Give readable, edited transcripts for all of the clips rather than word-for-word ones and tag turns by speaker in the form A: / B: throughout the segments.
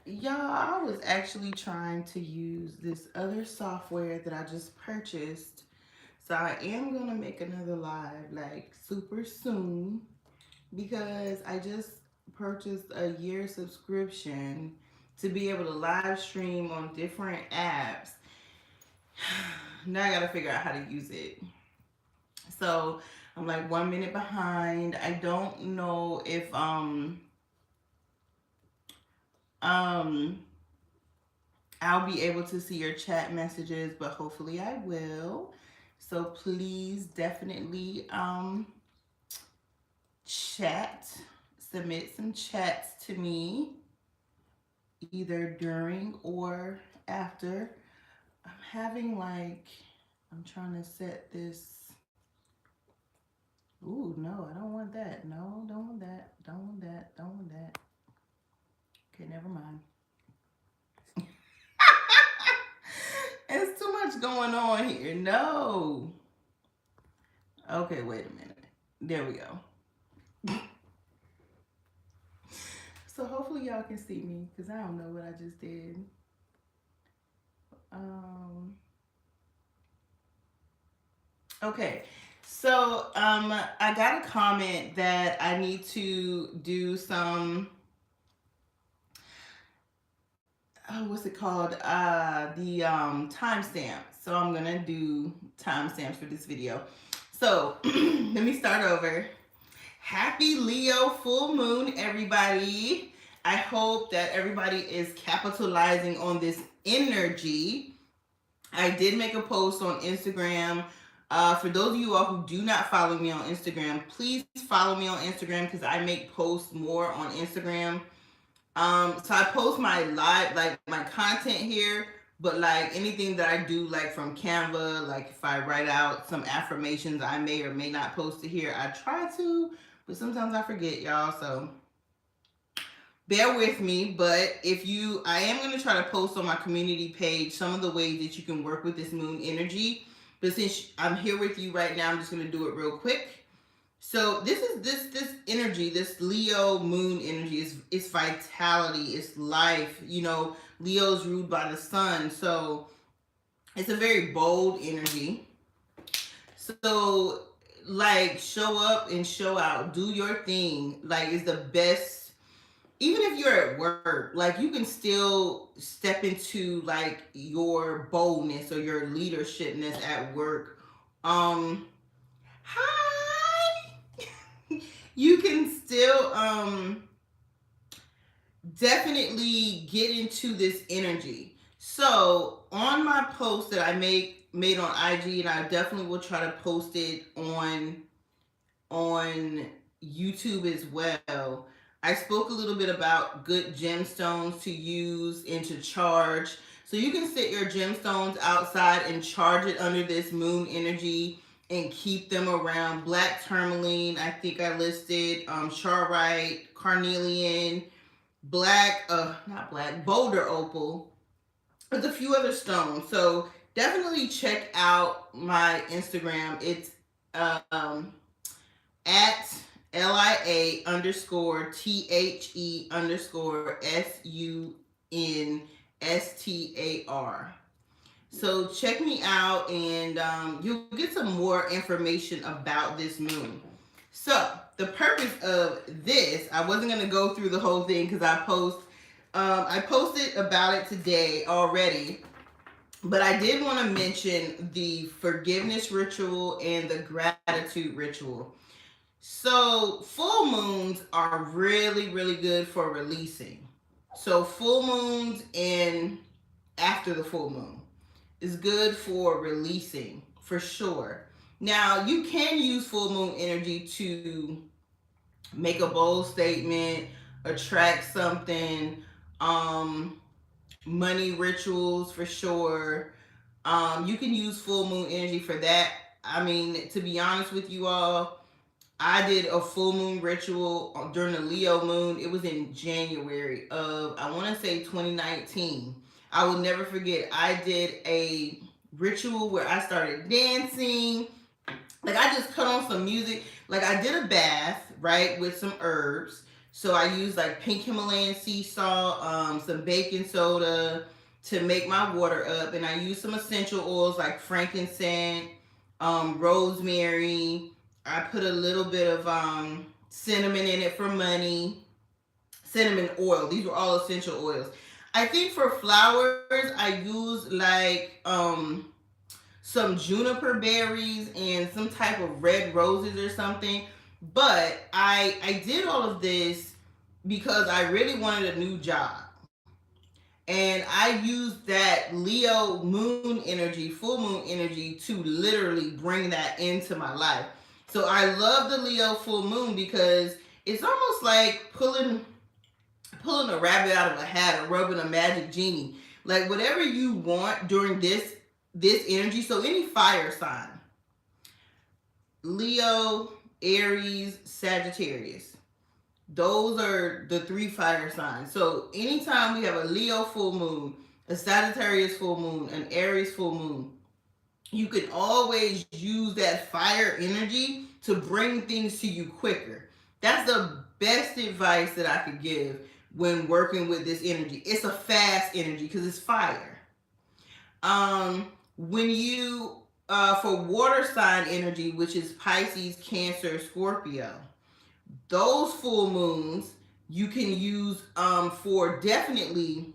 A: y'all, I was actually trying to use this other software that I just purchased. So I am gonna make another live like super soon because I just purchased a year subscription to be able to live stream on different apps. Now I gotta figure out how to use it. So I'm like 1 minute behind. I don't know if um I'll be able to see your chat messages, but hopefully I will. So please definitely chat, submit some chats to me either during or after. I'm having like I'm trying to set this. Ooh, no, I don't want that. No, don't want that. Don't want that. Don't want that. Okay, never mind. It's too much going on here. No. Okay, wait a minute. There we go. So hopefully y'all can see me because I don't know what I just did. Um, okay. So I got a comment that I need to do some what's it called? The timestamp. So I'm gonna do timestamps for this video. So let me start over. Happy Leo full moon, everybody. I hope that everybody is capitalizing on this energy. I did make a post on Instagram. For those of you all who do not follow me on Instagram, please follow me on Instagram because I make posts more on Instagram. So I post my live, like my content here, but like anything that I do, like from Canva, like if I write out some affirmations, I may or may not post it here. I try to, but sometimes I forget, y'all. So bear with me. But I am going to try to post on my community page some of the ways that you can work with this moon energy. But since I'm here with you right now, I'm just going to do it real quick. So this energy, this Leo moon energy is vitality, it's life. You know, Leo's ruled by the sun, so it's a very bold energy. So like show up and show out, do your thing. Like is the best. Even if you're at work, like you can still step into like your boldness or your leadershipness at work. Hi. You can still definitely get into this energy. So on my post that I made on IG, and I definitely will try to post it on YouTube as well. I spoke a little bit about good gemstones to use and to charge. So you can set your gemstones outside and charge it under this moon energy and keep them around. Black tourmaline, I think I listed, charoite, carnelian, black, not black, boulder opal. There's a few other stones. So definitely check out my Instagram. It's at LIA underscore THE underscore SUNSTAR. So check me out and you'll get some more information about this moon. So the purpose of this, I wasn't gonna go through the whole thing because I posted about it today already, but I did want to mention the forgiveness ritual and the gratitude ritual. So full moons are really, really good for releasing. So full moons and after the full moon is good for releasing for sure. Now you can use full moon energy to make a bold statement, attract something, money rituals for sure. You can use full moon energy for that. I mean, to be honest with you all, I did a full moon ritual during the Leo moon. It was in January of, I want to say 2019. I will never forget. I did a ritual where I started dancing. Like I just cut on some music. Like I did a bath, right, with some herbs. So I use like pink Himalayan sea salt, some baking soda to make my water up. And I use some essential oils like frankincense, rosemary. I put a little bit of cinnamon in it for money, cinnamon oil. These were all essential oils. I think for flowers, I use like some juniper berries and some type of red roses or something. But I did all of this because I really wanted a new job. And I used that Leo moon energy, full moon energy, to literally bring that into my life. So I love the Leo full moon because it's almost like pulling a rabbit out of a hat or rubbing a magic genie. Like whatever you want during this energy. So any fire sign, Leo, Aries, Sagittarius. Those are the 3 fire signs. So anytime we have a Leo full moon, a Sagittarius full moon, an Aries full moon, you can always use that fire energy to bring things to you quicker. That's the best advice that I could give when working with this energy. It's a fast energy because it's fire. When you for water sign energy, which is Pisces, Cancer, Scorpio, those full moons you can use for definitely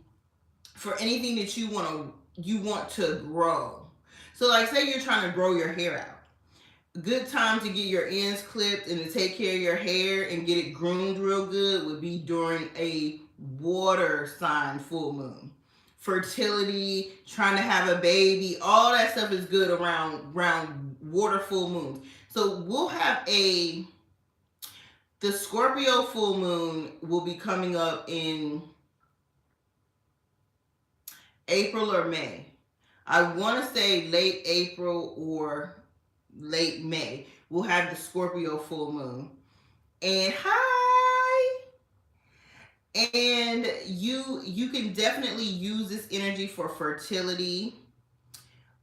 A: for anything that you want to grow. So like say you're trying to grow your hair out. Good time to get your ends clipped and to take care of your hair and get it groomed real good would be during a water sign full moon. Fertility, trying to have a baby, all that stuff is good around water full moons. So we'll have the Scorpio full moon will be coming up in April or May. I want to say late April or late May. We'll have the Scorpio full moon. And hi! And you can definitely use this energy for fertility.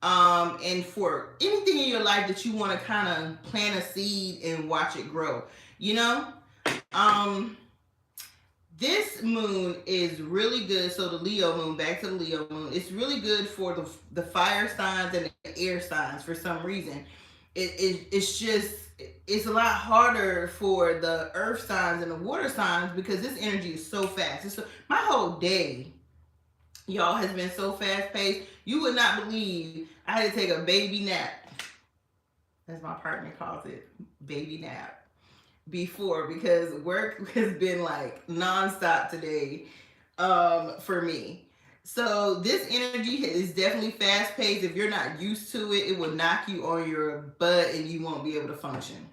A: And for anything in your life that you want to kind of plant a seed and watch it grow. You know? This moon is really good. So the Leo moon, back to the Leo moon, it's really good for the fire signs and the air signs for some reason. It's a lot harder for the earth signs and the water signs because this energy is so fast. My whole day, y'all, has been so fast paced. You would not believe I had to take a baby nap, as my partner calls it, baby nap, before because work has been like nonstop today for me. So this energy is definitely fast paced. If you're not used to it, it will knock you on your butt and you won't be able to function.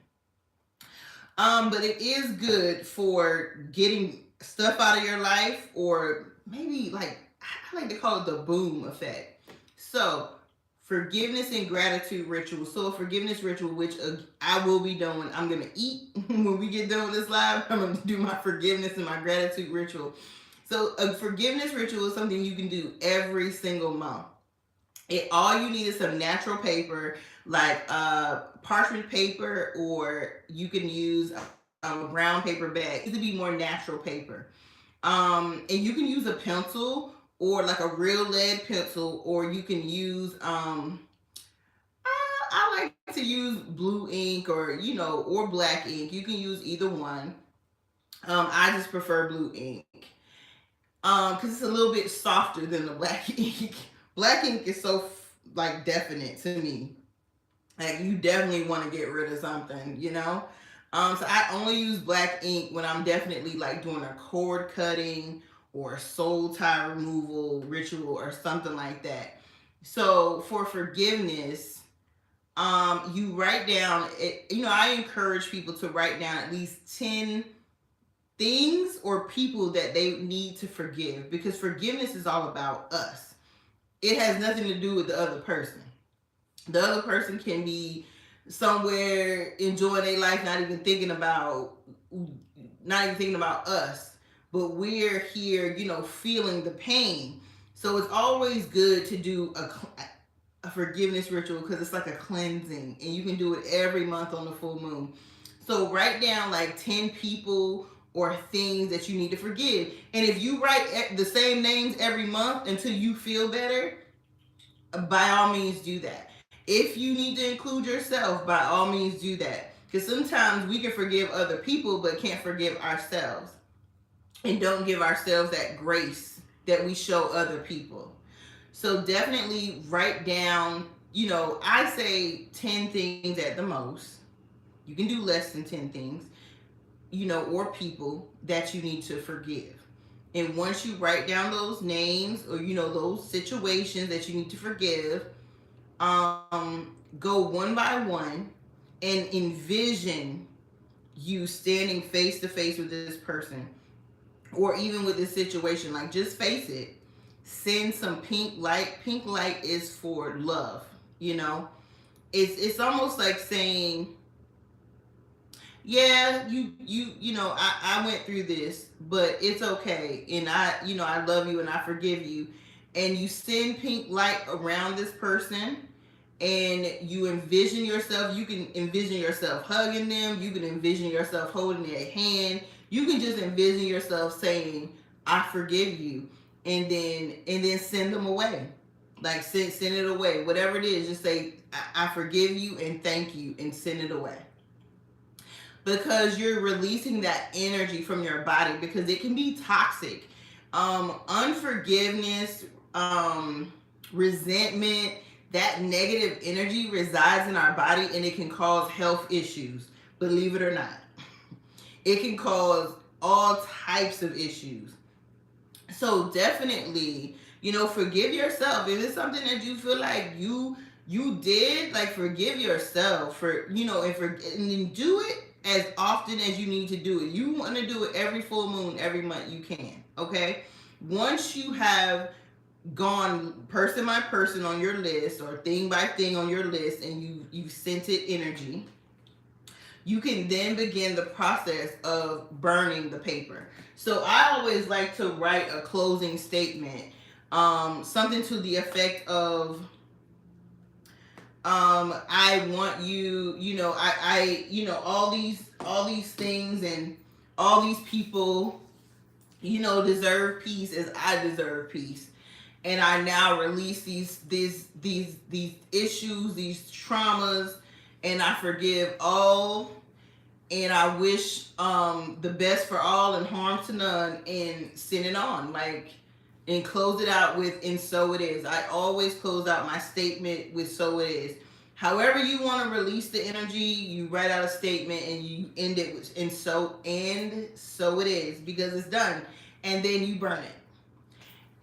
A: But it is good for getting stuff out of your life, or maybe like I like to call it the boom effect. So forgiveness and gratitude ritual. So a forgiveness ritual, which I will be doing. I'm going to eat when we get done with this live. I'm going to do my forgiveness and my gratitude ritual. So a forgiveness ritual is something you can do every single month. All you need is some natural paper, like parchment paper, or you can use a brown paper bag. It needs to be more natural paper. And you can use a pencil or like a real lead pencil, or you can use I like to use blue ink or or black ink. You can use either one. I just prefer blue ink because it's a little bit softer than the black ink. Black ink is so like definite to me. Like you definitely want to get rid of something, So I only use black ink when I'm definitely like doing a cord cutting or a soul tie removal ritual or something like that. So for forgiveness, you write down it. I encourage people to write down at least 10 things or people that they need to forgive, because forgiveness is all about us. It has nothing to do with the other person. The other person can be somewhere enjoying their life, not even thinking about us. But we're here, feeling the pain. So it's always good to do a forgiveness ritual because it's like a cleansing, and you can do it every month on the full moon. So write down like 10 people or things that you need to forgive. And if you write the same names every month until you feel better, by all means do that. If you need to include yourself, by all means do that. Because sometimes we can forgive other people but can't forgive ourselves, and don't give ourselves that grace that we show other people. So definitely write down, I say 10 things at the most. You can do less than 10 things, or people that you need to forgive. And once you write down those names, or those situations that you need to forgive, go one by one and envision you standing face to face with this person, or even with this situation. Like, just face it. Send some pink light. Pink light is for love. It's almost like saying, yeah, I went through this, but it's okay, and I love you and I forgive you. And you send pink light around this person, and you envision yourself. You can envision yourself hugging them. You can envision yourself holding their hand. You can just envision yourself saying, I forgive you, and then send them away. Like, send it away. Whatever it is, just say, I forgive you and thank you, and send it away. Because you're releasing that energy from your body, because it can be toxic. Unforgiveness, resentment, that negative energy resides in our body, and it can cause health issues. Believe it or not. It can cause all types of issues. So definitely, forgive yourself. If it's something that you feel like you did, like, forgive yourself for, and then do it as often as you need to do it. You want to do it every full moon, every month, you can. Okay? Once you have gone person by person on your list, or thing by thing on your list, and you sent it energy, you can then begin the process of burning the paper. So I always like to write a closing statement, something to the effect of, I want you, all these things and all these people, deserve peace as I deserve peace. And I now release these issues, these traumas, and I forgive all, and I wish the best for all and harm to none, and send it on. Like, and close it out with, and so it is. I always close out my statement with, so it is. However you want to release the energy, you write out a statement and you end it with, and so it is, because it's done. And then you burn it.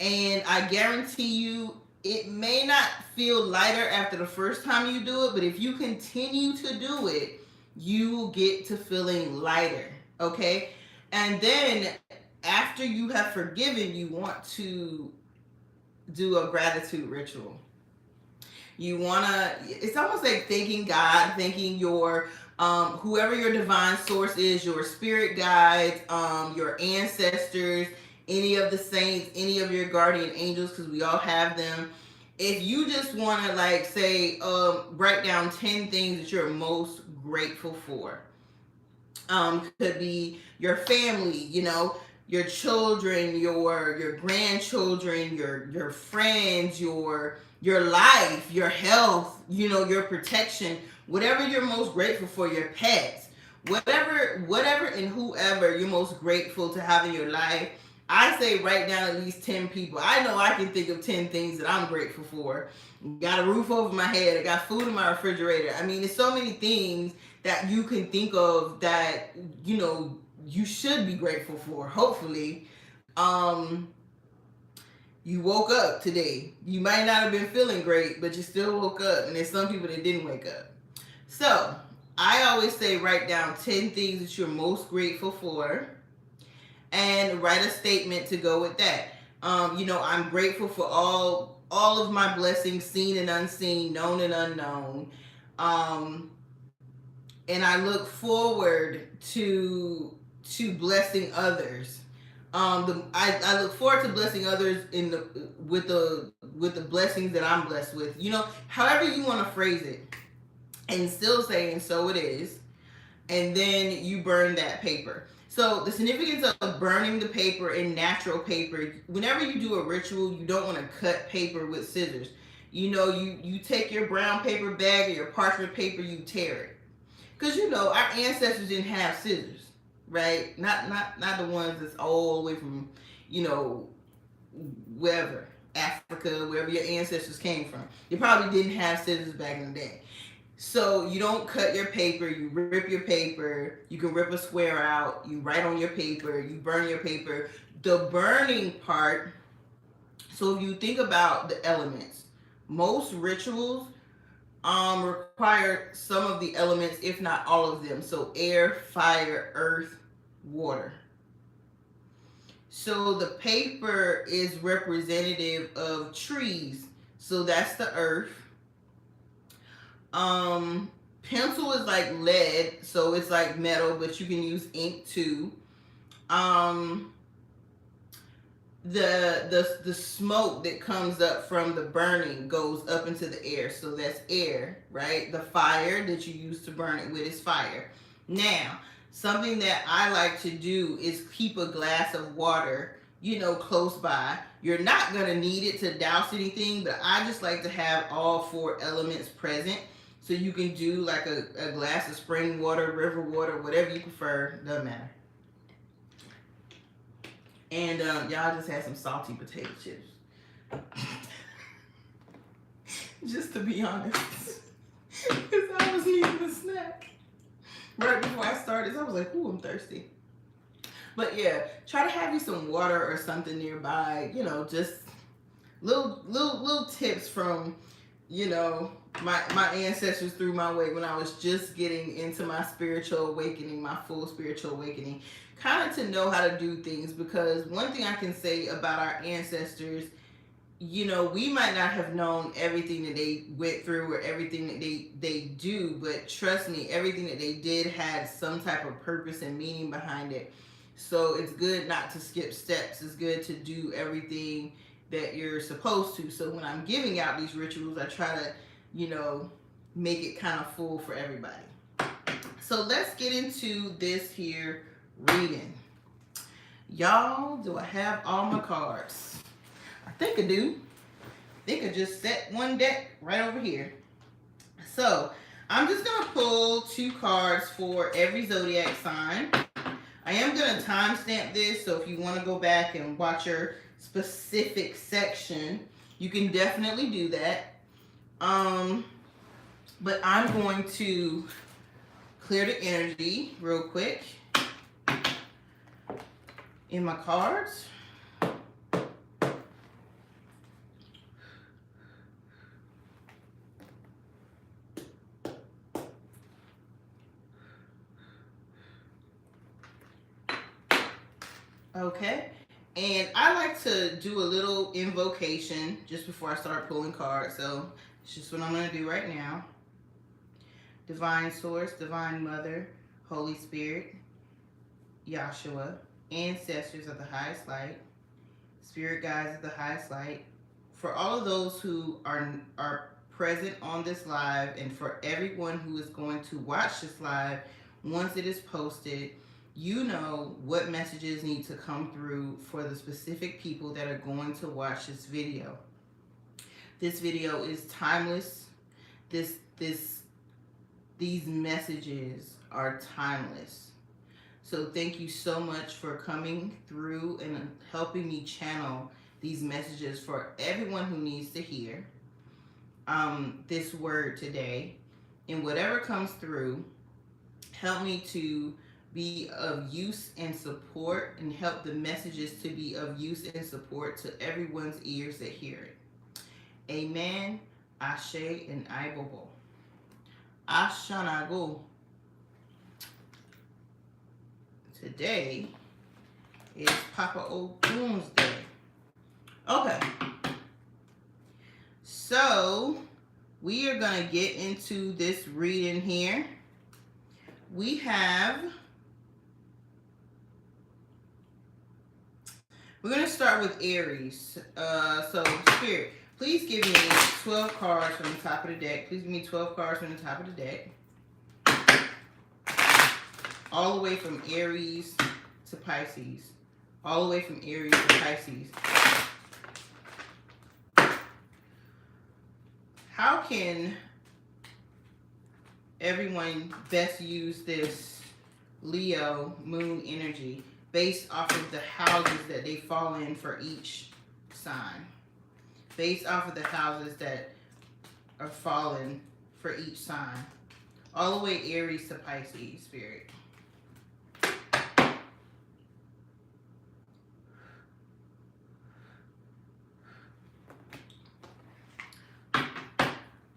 A: And I guarantee you, it may not feel lighter after the first time you do it, but if you continue to do it, you will get to feeling lighter. Okay? And then after you have forgiven, you want to do a gratitude ritual. You want to, it's almost like thanking God, thanking your, whoever your divine source is, your spirit guides, your ancestors, any of the saints, any of your guardian angels, because we all have them. If you just want to, like, say, write down 10 things that you're most grateful for. Could be your family, your children, your grandchildren, your friends, your life, your health, your protection, whatever you're most grateful for, your pets, whatever and whoever you're most grateful to have in your life. I say write down at least 10 people. I know I can think of 10 things that I'm grateful for. Got a roof over my head. I got food in my refrigerator. I mean, there's so many things that you can think of that, you should be grateful for, hopefully. You woke up today. You might not have been feeling great, but you still woke up. And there's some people that didn't wake up. So I always say write down 10 things that you're most grateful for, and write a statement to go with that. I'm grateful for all of my blessings, seen and unseen, known and unknown. And I look forward to blessing others. I look forward to blessing others with the blessings that I'm blessed with. However you want to phrase it, and still saying so it is. And then you burn that paper. So the significance of burning the paper in natural paper, whenever you do a ritual, you don't want to cut paper with scissors. You know, you take your brown paper bag or your parchment paper, you tear it. Because, you know, our ancestors didn't have scissors, right? Not the ones that's all the way from, you know, wherever, Africa, wherever your ancestors came from. They probably didn't have scissors back in the day. So you don't cut your paper, you rip your paper, you can rip a square out, you write on your paper, you burn your paper. The burning part, so if you think about the elements, most rituals require some of the elements, if not all of them. So air, fire, earth, water. So the paper is representative of trees. So that's the earth. Pencil is like lead, so it's like metal, but you can use ink too. The smoke that comes up from the burning goes up into the air, so that's air, right? The fire that you use to burn it with is fire. Now, something that I like to do is keep a glass of water, you know, close by. You're not gonna need it to douse anything, but I just like to have all four elements present. So you can do like a glass of spring water, river water, whatever you prefer, doesn't matter. And y'all just had some salty potato chips. Just to be honest. Because I was needing a snack. Right before I started, so I was like, ooh, I'm thirsty. But yeah, try to have you some water or something nearby. You know, just little tips from, you know, my ancestors threw my way when I was just getting into my spiritual awakening, my full spiritual awakening. Kind of to know how to do things, because one thing I can say about our ancestors, you know, we might not have known everything that they went through or everything that they do, but trust me, everything that they did had some type of purpose and meaning behind it. So it's good not to skip steps. It's good to do everything that you're supposed to. So when I'm giving out these rituals, I try to, you know, make it kind of full for everybody. So let's get into this here reading. Y'all, do I have all my cards? I think I do. I think I just set one deck right over here. So I'm just going to pull 2 cards for every zodiac sign. I am going to timestamp this, so if you want to go back and watch your specific section, you can definitely do that. But I'm going to clear the energy real quick in my cards. Okay, and I like to do a little invocation just before I start pulling cards, so it's just what I'm going to do right now. Divine Source, Divine Mother, Holy Spirit, Yahshua, ancestors of the highest light, spirit guides of the highest light, for all of those who are present on this live, and for everyone who is going to watch this live once it is posted, you know what messages need to come through for the specific people that are going to watch this video. This video is timeless. These messages are timeless. So thank you so much for coming through and helping me channel these messages for everyone who needs to hear this word today. And whatever comes through, help me to be of use and support, and help the messages to be of use and support to everyone's ears that hear it. Amen, Ashe, and Ibobo. Ashanago. Today is Papa Ogun's Day. Okay. So, we are going to get into this reading here. We're going to start with Aries. So, Spirit, please give me 12 cards from the top of the deck. Please give me 12 cards from the top of the deck. All the way from Aries to Pisces. All the way from Aries to Pisces. How can everyone best use this Leo moon energy based off of the houses that they fall in for each sign? Based off of the houses that are fallen for each sign. All the way Aries to Pisces, Spirit.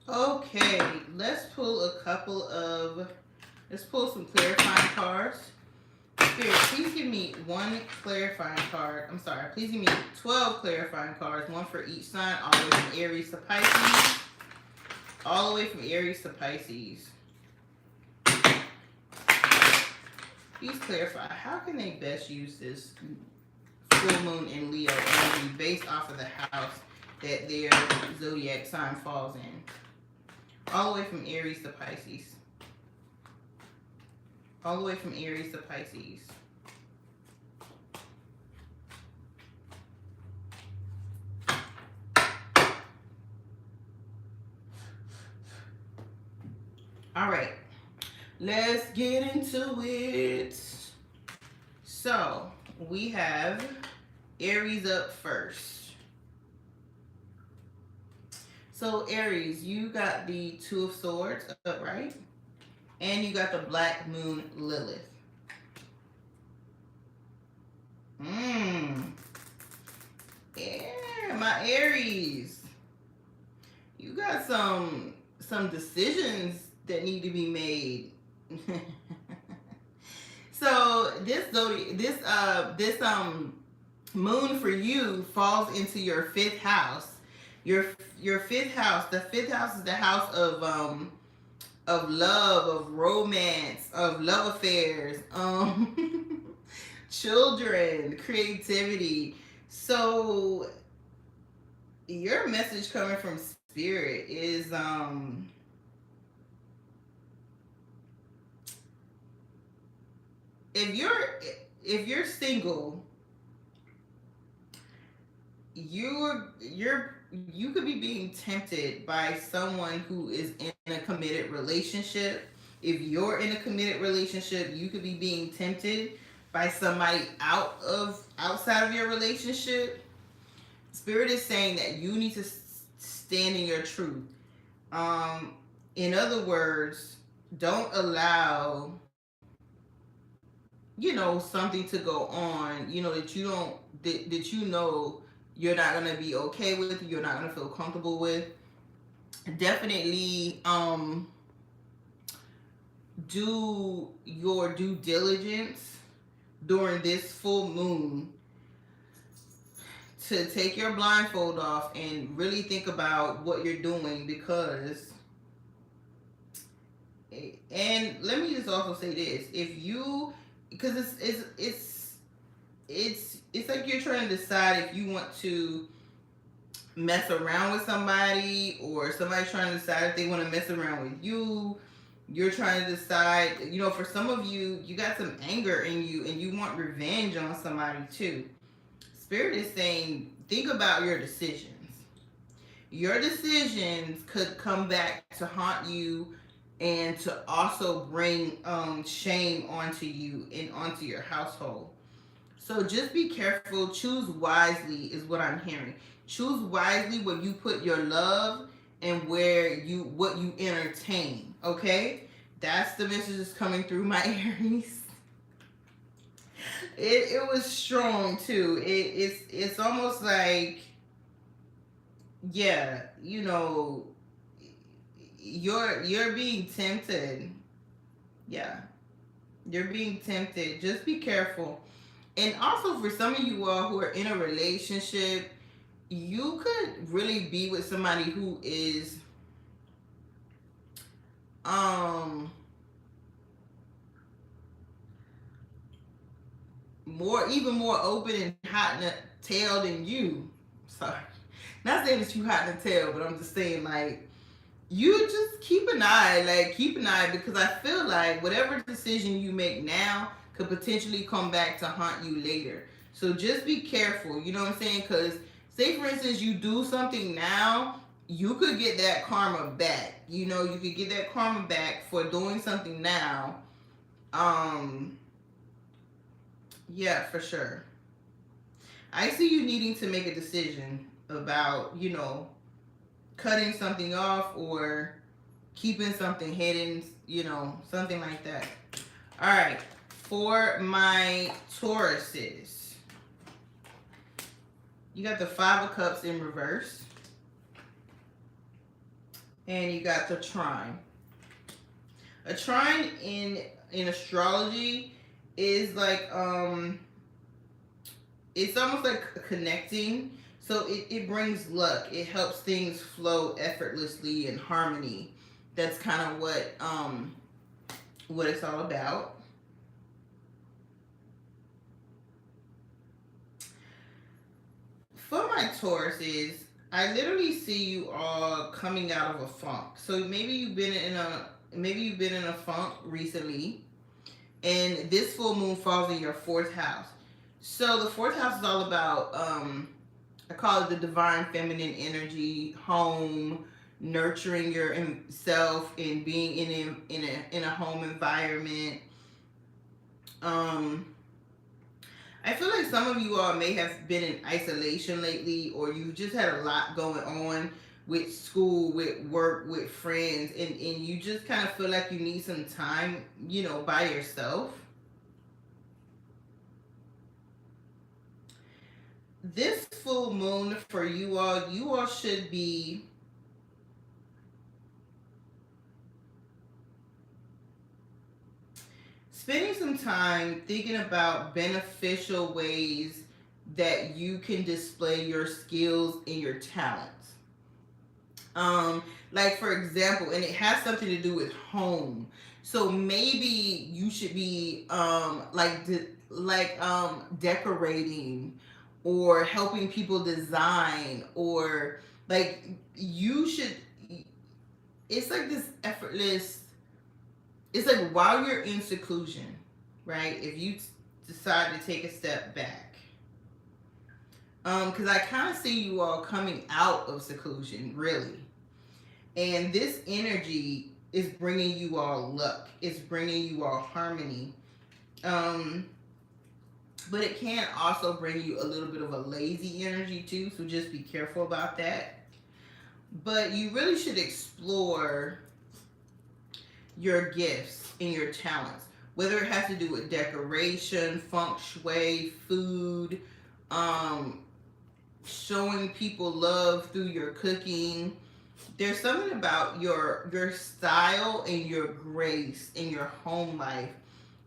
A: Okay, let's pull some clarifying cards. Spirit, please give me one clarifying card. I'm sorry, please give me 12 clarifying cards, one for each sign, all the way from Aries to Pisces. All the way from Aries to Pisces. Please clarify, how can they best use this full moon in Leo energy based off of the house that their zodiac sign falls in? All the way from Aries to Pisces. All the way from Aries to Pisces. All right, let's get into it. So we have Aries up first. So Aries, you got the Two of Swords up, right? And you got the Black Moon Lilith. Yeah, my Aries. You got some decisions that need to be made. So this moon for you falls into your 5th house. Your 5th house. The 5th house is the house of love, of romance, of love affairs, children, creativity. So your message coming from Spirit is if you're single, you could be being tempted by someone who is in a committed relationship. If you're in a committed relationship, you could be being tempted by somebody outside of your relationship. Spirit is saying that you need to stand in your truth. In other words, don't allow, something to go on, that you're not going to be okay with, you're not going to feel comfortable with. Definitely do your due diligence during this full moon to take your blindfold off and really think about what you're doing, because, and let me just also say this, because it's like you're trying to decide if you want to mess around with somebody, or somebody's trying to decide if they want to mess around with you. You're trying to decide, for some of you, you got some anger in you and you want revenge on somebody too. Spirit is saying, think about your decisions. Your decisions could come back to haunt you and to also bring shame onto you and onto your household. So just be careful. Choose wisely is what I'm hearing. Choose wisely where you put your love and what you entertain. Okay? That's the message that's coming through, my Aries. It was strong too. It's almost like, yeah, you're being tempted. Yeah. You're being tempted. Just be careful. And also for some of you all who are in a relationship, you could really be with somebody who is even more open and hot in the tail than you. Sorry. Not saying that you hot in the tail, but I'm just saying, like, you just keep an eye, because I feel like whatever decision you make now could potentially come back to haunt you later. So just be careful, you know what I'm saying? Because say for instance you do something now, you could get that karma back. You know, you could get that karma back for doing something now. Yeah, for sure. I see you needing to make a decision about, you know, cutting something off or keeping something hidden, you know, something like that. All right, for my Tauruses, you got the Five of Cups in reverse, and you got the trine. A trine in astrology is like it's almost like connecting. So it brings luck. It helps things flow effortlessly in harmony. That's kind of what it's all about. For my Tauruses, I literally see you all coming out of a funk. So maybe you've been in a funk recently, and this full moon falls in your fourth house. So the fourth house is all about I call it the divine feminine energy, home, nurturing yourself, and being in a home environment. I feel like some of you all may have been in isolation lately, or you've just had a lot going on with school, with work, with friends, and you just kind of feel like you need some time, you know, by yourself. This full moon for you all should be spending some time thinking about beneficial ways that you can display your skills and your talents. Like for example, and it has something to do with home. So maybe you should be decorating or helping people design, or like you should. It's like this effortless. It's like while you're in seclusion, right? If you decide to take a step back, because I kind of see you all coming out of seclusion, really. And this energy is bringing you all luck. It's bringing you all harmony. But it can also bring you a little bit of a lazy energy too. So just be careful about that. But you really should explore your gifts and your talents. Whether it has to do with decoration, feng shui, food, showing people love through your cooking. There's something about your style and your grace in your home life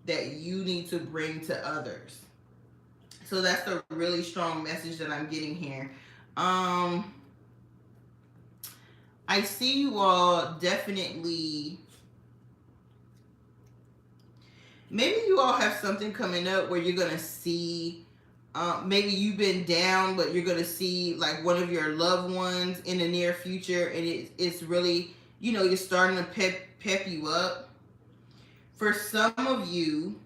A: that you need to bring to others. So that's a really strong message that I'm getting here. I see you all definitely. Maybe you all have something coming up where you're going to see, maybe you've been down, but you're going to see like one of your loved ones in the near future. And it's really, you know, you're starting to pep you up. For some of you,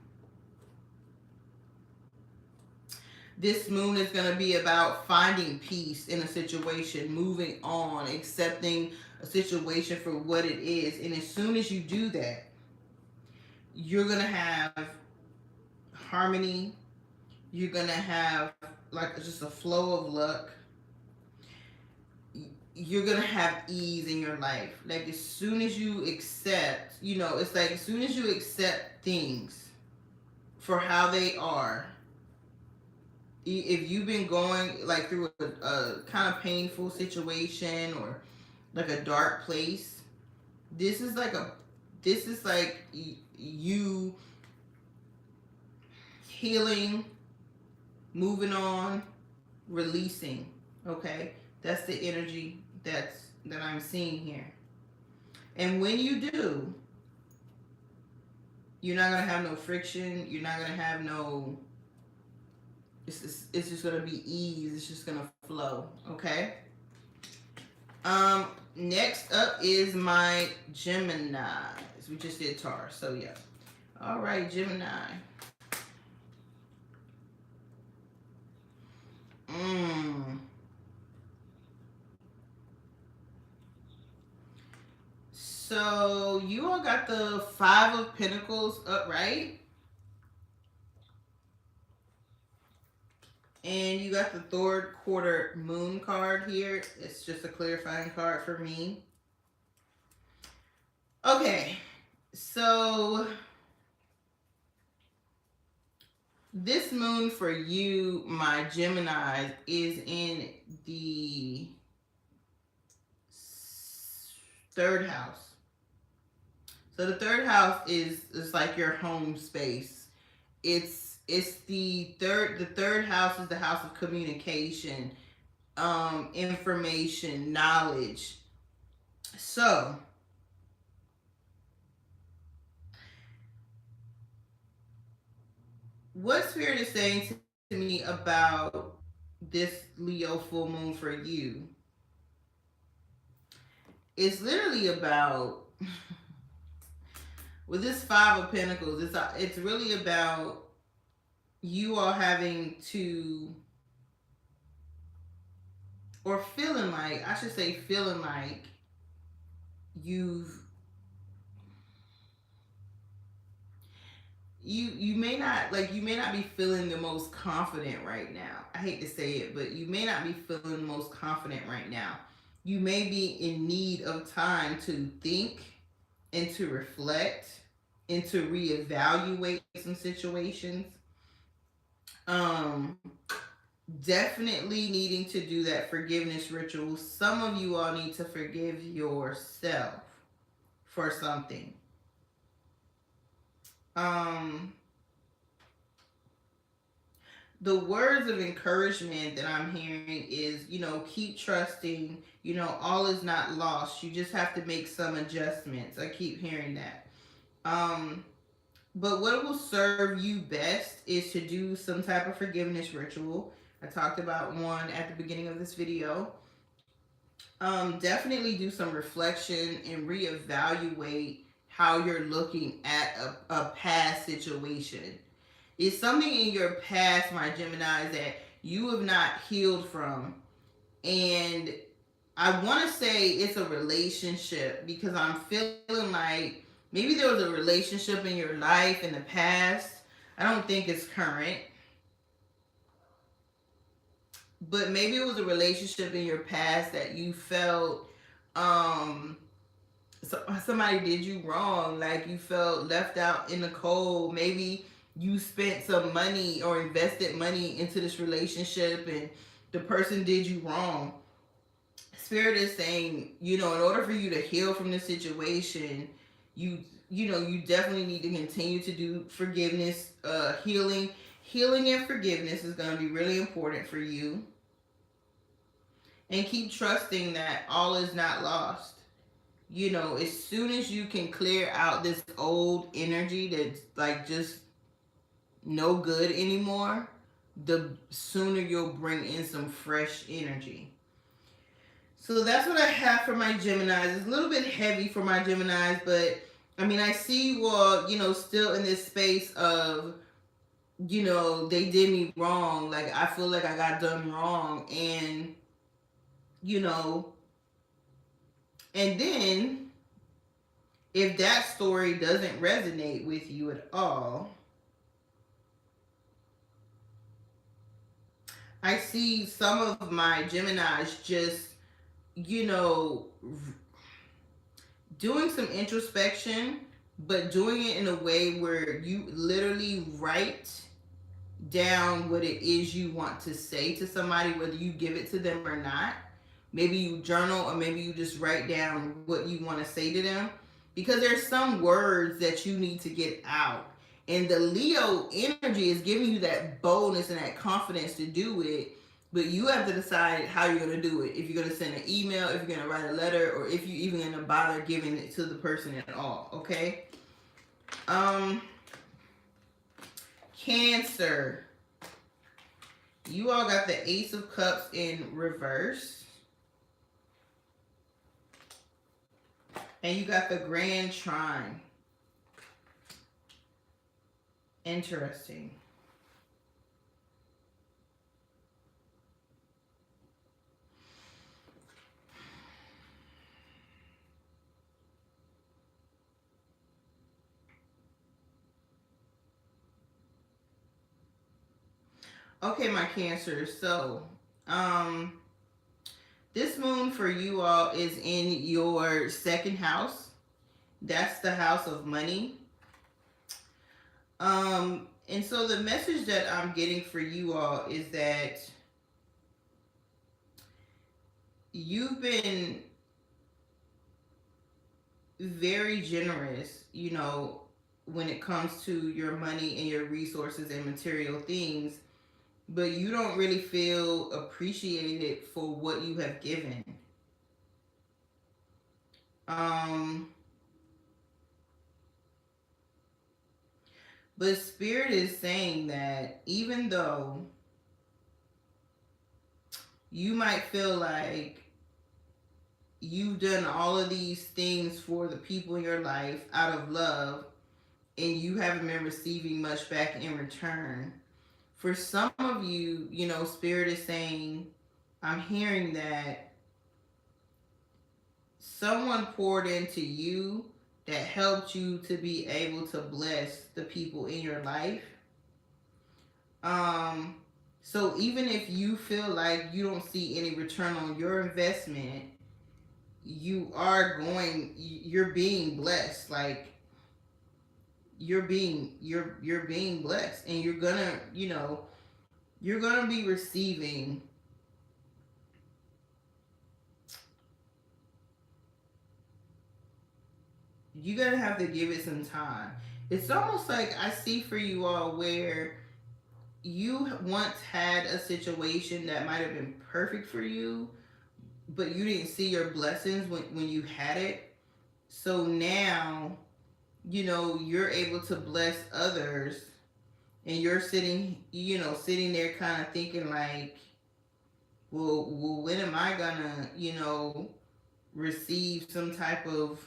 A: this moon is going to be about finding peace in a situation, moving on, accepting a situation for what it is. And as soon as you do that, you're going to have harmony. You're going to have like just a flow of luck. You're going to have ease in your life. Like as soon as you accept, you know, it's like as soon as you accept things for how they are, if you've been going like through a kind of painful situation or like a dark place, this is like you healing, moving on, releasing. Okay, that's the energy that I'm seeing here. And when you do, you're not gonna have no friction. You're not gonna have no. It's just gonna be ease. It's just gonna flow. Okay. Next up is my Gemini. We just did Taurus, so yeah. All right, Gemini. So you all got the Five of Pentacles upright. And you got the third quarter moon card here. It's just a clarifying card for me. Okay, so this moon for you, my Gemini, is in the third house. So the third house is like your home space. It's the third house is the house of communication, information, knowledge. So what Spirit is saying to me about this Leo full moon for you is literally about with this Five of Pentacles, it's really about you all having to, or feeling like, I should say feeling like you may not be feeling the most confident right now. I hate to say it, but you may not be feeling the most confident right now. You may be in need of time to think and to reflect and to reevaluate some situations. Definitely needing to do that forgiveness ritual. Some of you all need to forgive yourself for something. The words of encouragement that I'm hearing is, keep trusting, all is not lost. You just have to make some adjustments. I keep hearing that. But what will serve you best is to do some type of forgiveness ritual. I talked about one at the beginning of this video. Definitely do some reflection and reevaluate how you're looking at a past situation. It's something in your past, my Gemini, that you have not healed from. And I want to say it's a relationship, because I'm feeling like maybe there was a relationship in your life in the past. I don't think it's current. But maybe it was a relationship in your past that you felt somebody did you wrong, like you felt left out in the cold. Maybe you spent some money or invested money into this relationship and the person did you wrong. Spirit is saying, in order for you to heal from this situation, you definitely need to continue to do forgiveness, healing and forgiveness is going to be really important for you. And keep trusting that all is not lost. As soon as you can clear out this old energy that's like just no good anymore, the sooner you'll bring in some fresh energy. So that's what I have for my Geminis. It's a little bit heavy for my Geminis, but I see you all, still in this space of, they did me wrong. Like, I feel like I got done wrong. And, and then if that story doesn't resonate with you at all, I see some of my Geminis just, doing some introspection, but doing it in a way where you literally write down what it is you want to say to somebody, whether you give it to them or not. Maybe you journal, or maybe you just write down what you want to say to them, because there's some words that you need to get out. And the Leo energy is giving you that boldness and that confidence to do it, but you have to decide how you're going to do it. If you're going to send an email, if you're going to write a letter, or if you're even going to bother giving it to the person at all, okay? Cancer. You all got the Ace of Cups in reverse. And you got the Grand Trine. Interesting. Okay, my Cancer. So, um, this moon for you all is in your second house. That's the house of money. And so the message that I'm getting for you all is that you've been very generous, you know, when it comes to your money and your resources and material things, but you don't really feel appreciated for what you have given. Um, but Spirit is saying that even though you might feel like you've done all of these things for the people in your life out of love and you haven't been receiving much back in return, for some of you, you know, Spirit is saying, I'm hearing that someone poured into you that helped you to be able to bless the people in your life. Um, so even if you feel like you don't see any return on your investment, you're being blessed. Like you're being blessed, and you're gonna, you know, you're gonna be receiving. You're gonna have to give it some time. It's almost like I see for you all where you once had a situation that might have been perfect for you, but you didn't see your blessings when you had it. So now, you know, you're able to bless others, and you're sitting, you know, sitting there kind of thinking like, well, when am I gonna, you know, receive some type of,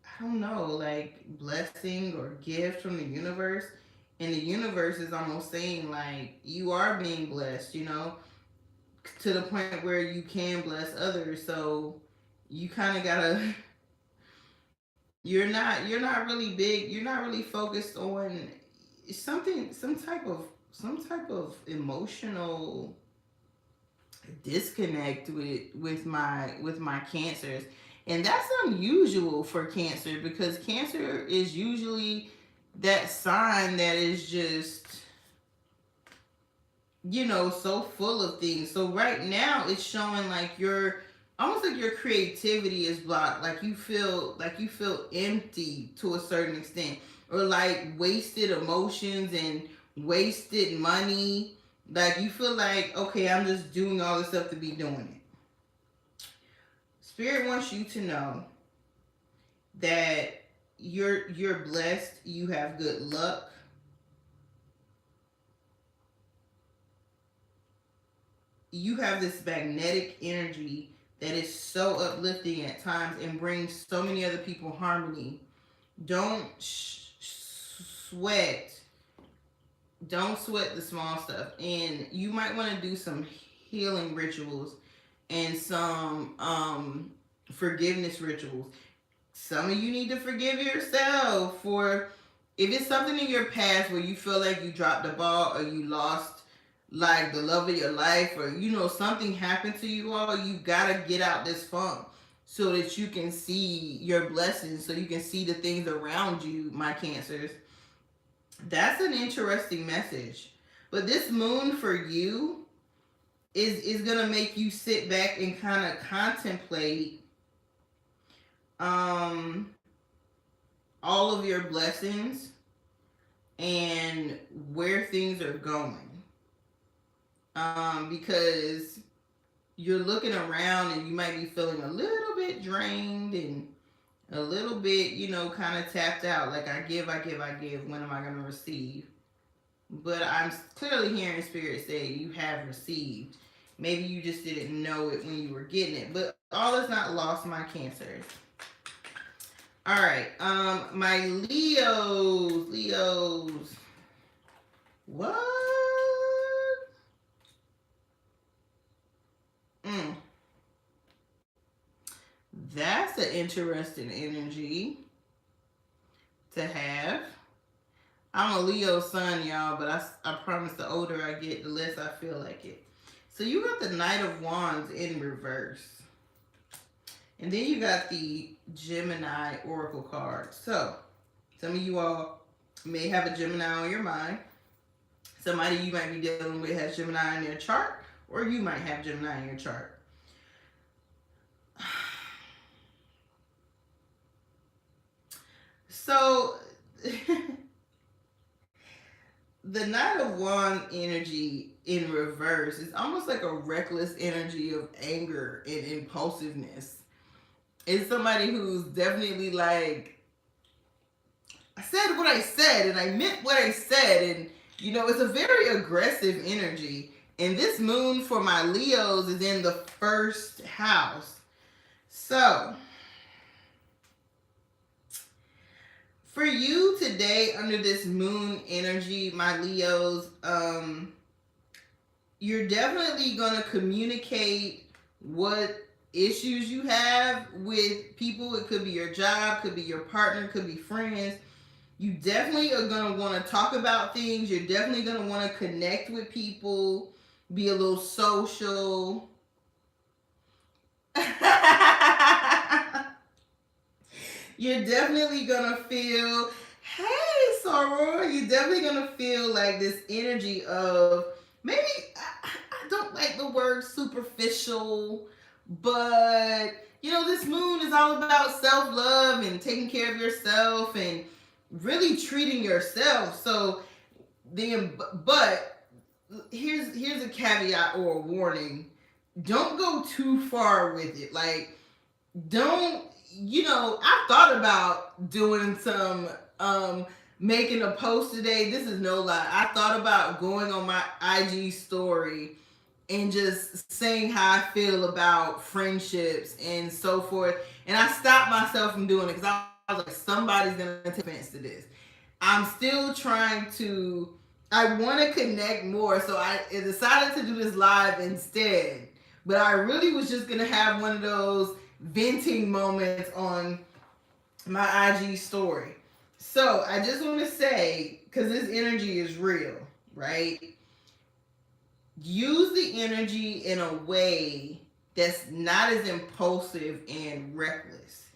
A: I don't know, like blessing or gift from the universe? And the universe is almost saying like you are being blessed, you know, to the point where you can bless others. So you kind of gotta, you're not really big, you're not really focused on something, some type of emotional disconnect with my Cancers. And that's unusual for Cancer, because Cancer is usually that sign that is just, you know, so full of things. So right now it's showing like you're almost like your creativity is blocked. Like you feel empty to a certain extent, or like wasted emotions and wasted money. Like you feel like, okay, I'm just doing all this stuff to be doing it. Spirit wants you to know that you're blessed, you have good luck. You have this magnetic energy that is so uplifting at times and brings so many other people harmony. Don't sweat. Don't sweat the small stuff. And you might want to do some healing rituals and some forgiveness rituals. Some of you need to forgive yourself for, if it's something in your past where you feel like you dropped the ball or you lost like the love of your life, or you know something happened to you all. You gotta get out this funk so that you can see your blessings, so you can see the things around you, my Cancers. That's an interesting message. But this moon for you is gonna make you sit back and kind of contemplate um all of your blessings and where things are going. Because you're looking around and you might be feeling a little bit drained and a little bit, you know, kind of tapped out. Like, I give, I give, I give. When am I going to receive? But I'm clearly hearing Spirit say you have received. Maybe you just didn't know it when you were getting it. But all is not lost, my Cancers. All right. My Leos. What? Mm. That's an interesting energy to have. I'm a Leo sun, y'all, but I promise the older I get, the less I feel like it. So you got the Knight of Wands in reverse. And then you got the Gemini Oracle card. So some of you all may have a Gemini on your mind. Somebody you might be dealing with has Gemini in their chart, or you might have Gemini in your chart. So the Knight of Wands energy in reverse is almost like a reckless energy of anger and impulsiveness. It's somebody who's definitely like, I said what I said and I meant what I said, and you know, it's a very aggressive energy. And this moon for my Leos is in the first house. So for you today, under this moon energy, my Leos, you're definitely going to communicate what issues you have with people. It could be your job, could be your partner, could be friends. You definitely are going to want to talk about things. You're definitely going to want to connect with people, be a little social. You're definitely going to feel, hey, Soror, you're definitely going to feel like this energy of, maybe, I don't like the word superficial, but, you know, this moon is all about self-love and taking care of yourself and really treating yourself. So then, but here's a caveat or a warning. Don't go too far with it. Like, don't, you know, I thought about doing some making a post today. This is no lie. I thought about going on my IG story and just saying how I feel about friendships and so forth. And I stopped myself from doing it because I was like, somebody's going to take offense to this. I'm still trying to, I want to connect more. So I decided to do this live instead. But I really was just going to have one of those venting moments on my IG story. So I just want to say, because this energy is real, right? Use the energy in a way that's not as impulsive and reckless.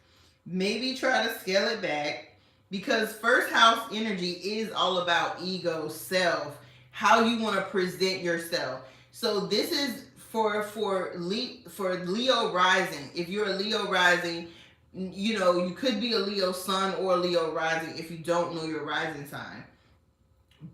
A: Maybe try to scale it back, because first house energy is all about ego, self, how you want to present yourself. So this is for Leo rising. If you're a Leo rising, you know, you could be a Leo sun or a Leo rising if you don't know your rising sign.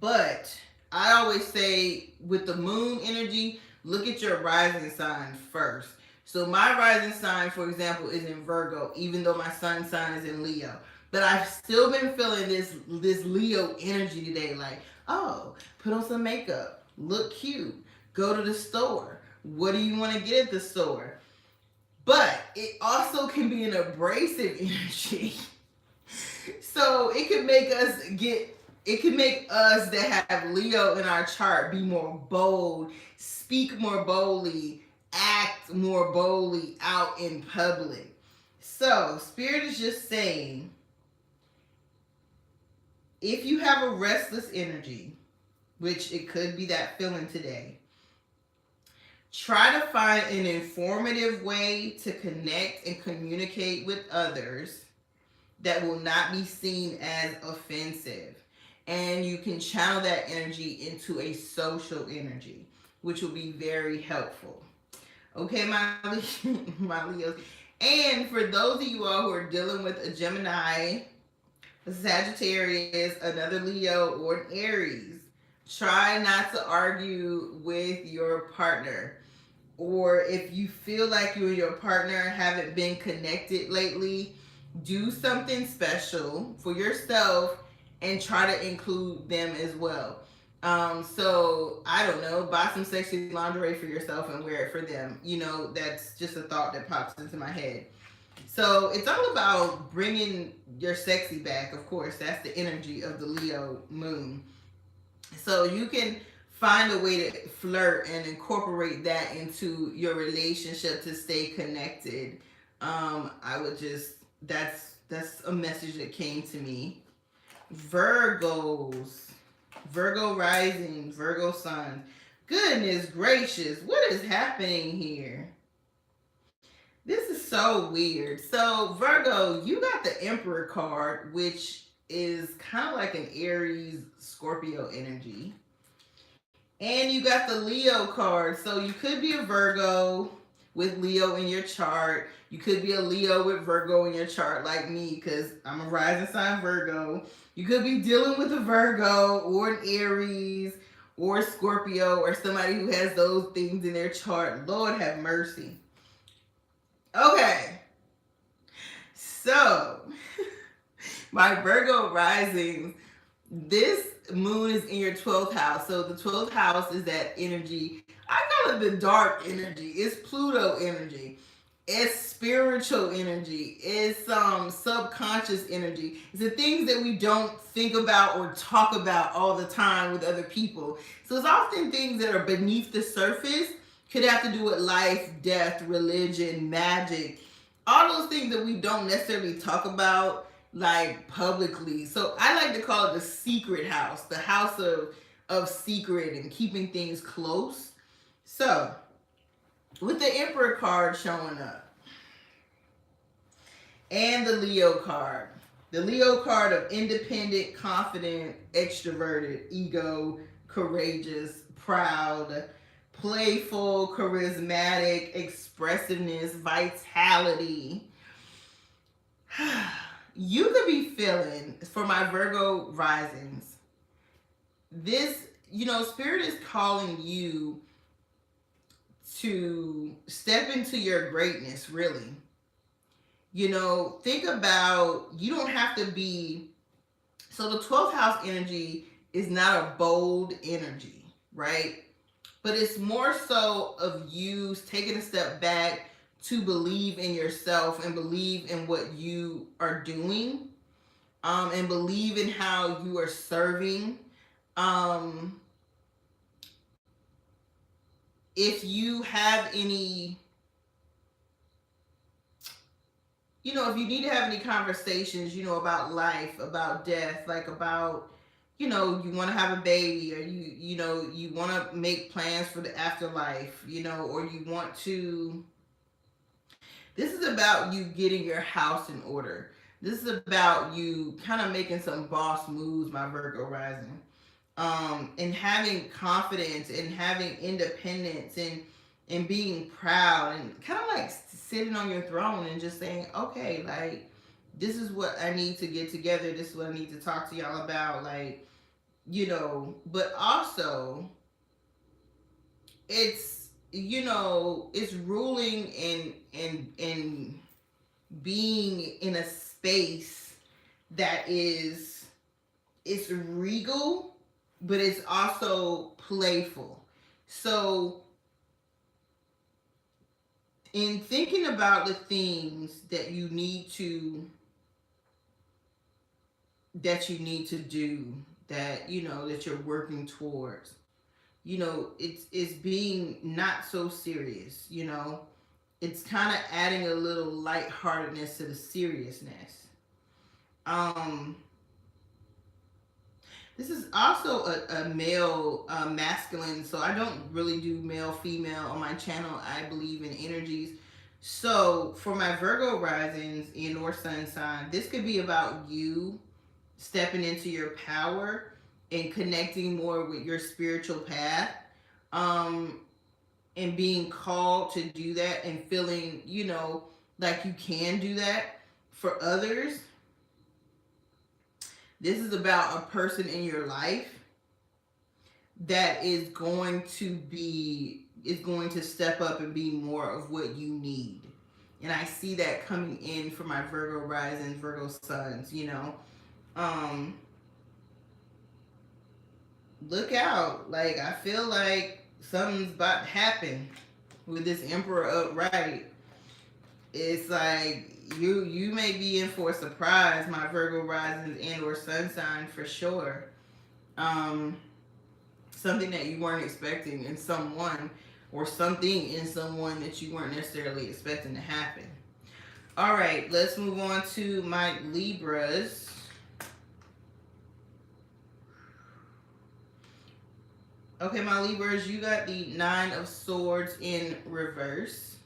A: But I always say with the moon energy, look at your rising sign first. So my rising sign, for example, is in Virgo, even though my sun sign is in Leo. But I've still been feeling this Leo energy today. Like, oh, put on some makeup, look cute, go to the store. What do you want to get at the store? But it also can be an abrasive energy. So it could make us that have Leo in our chart be more bold, speak more boldly, act more boldly out in public. So Spirit is just saying, if you have a restless energy, which it could be that feeling today, try to find an informative way to connect and communicate with others that will not be seen as offensive. And you can channel that energy into a social energy, which will be very helpful. Okay, my Leos. And for those of you all who are dealing with a Gemini, a Sagittarius, another Leo, or an Aries, try not to argue with your partner. Or if you feel like you and your partner haven't been connected lately, do something special for yourself and try to include them as well. So I don't know, buy some sexy lingerie for yourself and wear it for them. You know, that's just a thought that pops into my head. So it's all about bringing your sexy back. Of course, that's the energy of the Leo moon. So you can find a way to flirt and incorporate that into your relationship to stay connected. I would just, that's a message that came to me. Virgos, Virgo rising, Virgo sun. Goodness gracious, what is happening here? This is so weird. So Virgo, you got the Emperor card, which is kind of like an Aries, Scorpio energy. And you got the Leo card. So you could be a Virgo with Leo in your chart. You could be a Leo with Virgo in your chart like me, because I'm a rising sign Virgo. You could be dealing with a Virgo or an Aries or a Scorpio or somebody who has those things in their chart. Lord have mercy. Okay. So, my Virgo risings, this moon is in your 12th house. So the 12th house is that energy. I call it the dark energy. It's Pluto energy. It's spiritual energy. It's subconscious energy. It's the things that we don't think about or talk about all the time with other people. So it's often things that are beneath the surface. Could have to do with life, death, religion, magic. All those things that we don't necessarily talk about like publicly. So I like to call it the secret house, the house of secret and keeping things close. So with the Emperor card showing up and the Leo card, the Leo card of independent, confident, extroverted, ego, courageous, proud, playful, charismatic, expressiveness, vitality. You could be feeling, for my Virgo risings, this, Spirit is calling you to step into your greatness, really. Think about, you don't have to be, so the 12th house energy is not a bold energy, right? But it's more so of you taking a step back to believe in yourself and believe in what you are doing, and believe in how you are serving. If you have any, if you need to have any conversations, about life, about death, like about, you want to have a baby, or you want to make plans for the afterlife, or you want to, this is about you getting your house in order. This is about you kind of making some boss moves, my Virgo rising. And having confidence and having independence and being proud and kind of like sitting on your throne and just saying, okay, like, this is what I need to get together. This is what I need to talk to y'all about. Like, but also it's, it's ruling and being in a space that is, it's regal, but it's also playful. So in thinking about the things that you need to do, that that you're working towards, it's being not so serious. It's kind of adding a little lightheartedness to the seriousness. This is also a male, masculine, so I don't really do male female on my channel. I believe in energies. So for my Virgo risings and or sun sign, this could be about you stepping into your power and connecting more with your spiritual path, and being called to do that and feeling, like you can do that for others. This is about a person in your life that is going to step up and be more of what you need. And I see that coming in for my Virgo rising, Virgo suns, look out. Like, I feel like something's about to happen with this Emperor upright. It's like you may be in for a surprise, my Virgo rising and or sun sign, for sure. Something that you weren't expecting in someone, or something in someone that you weren't necessarily expecting to happen. All right, let's move on to my Libras. Okay, my Libras, you got the Nine of Swords in reverse.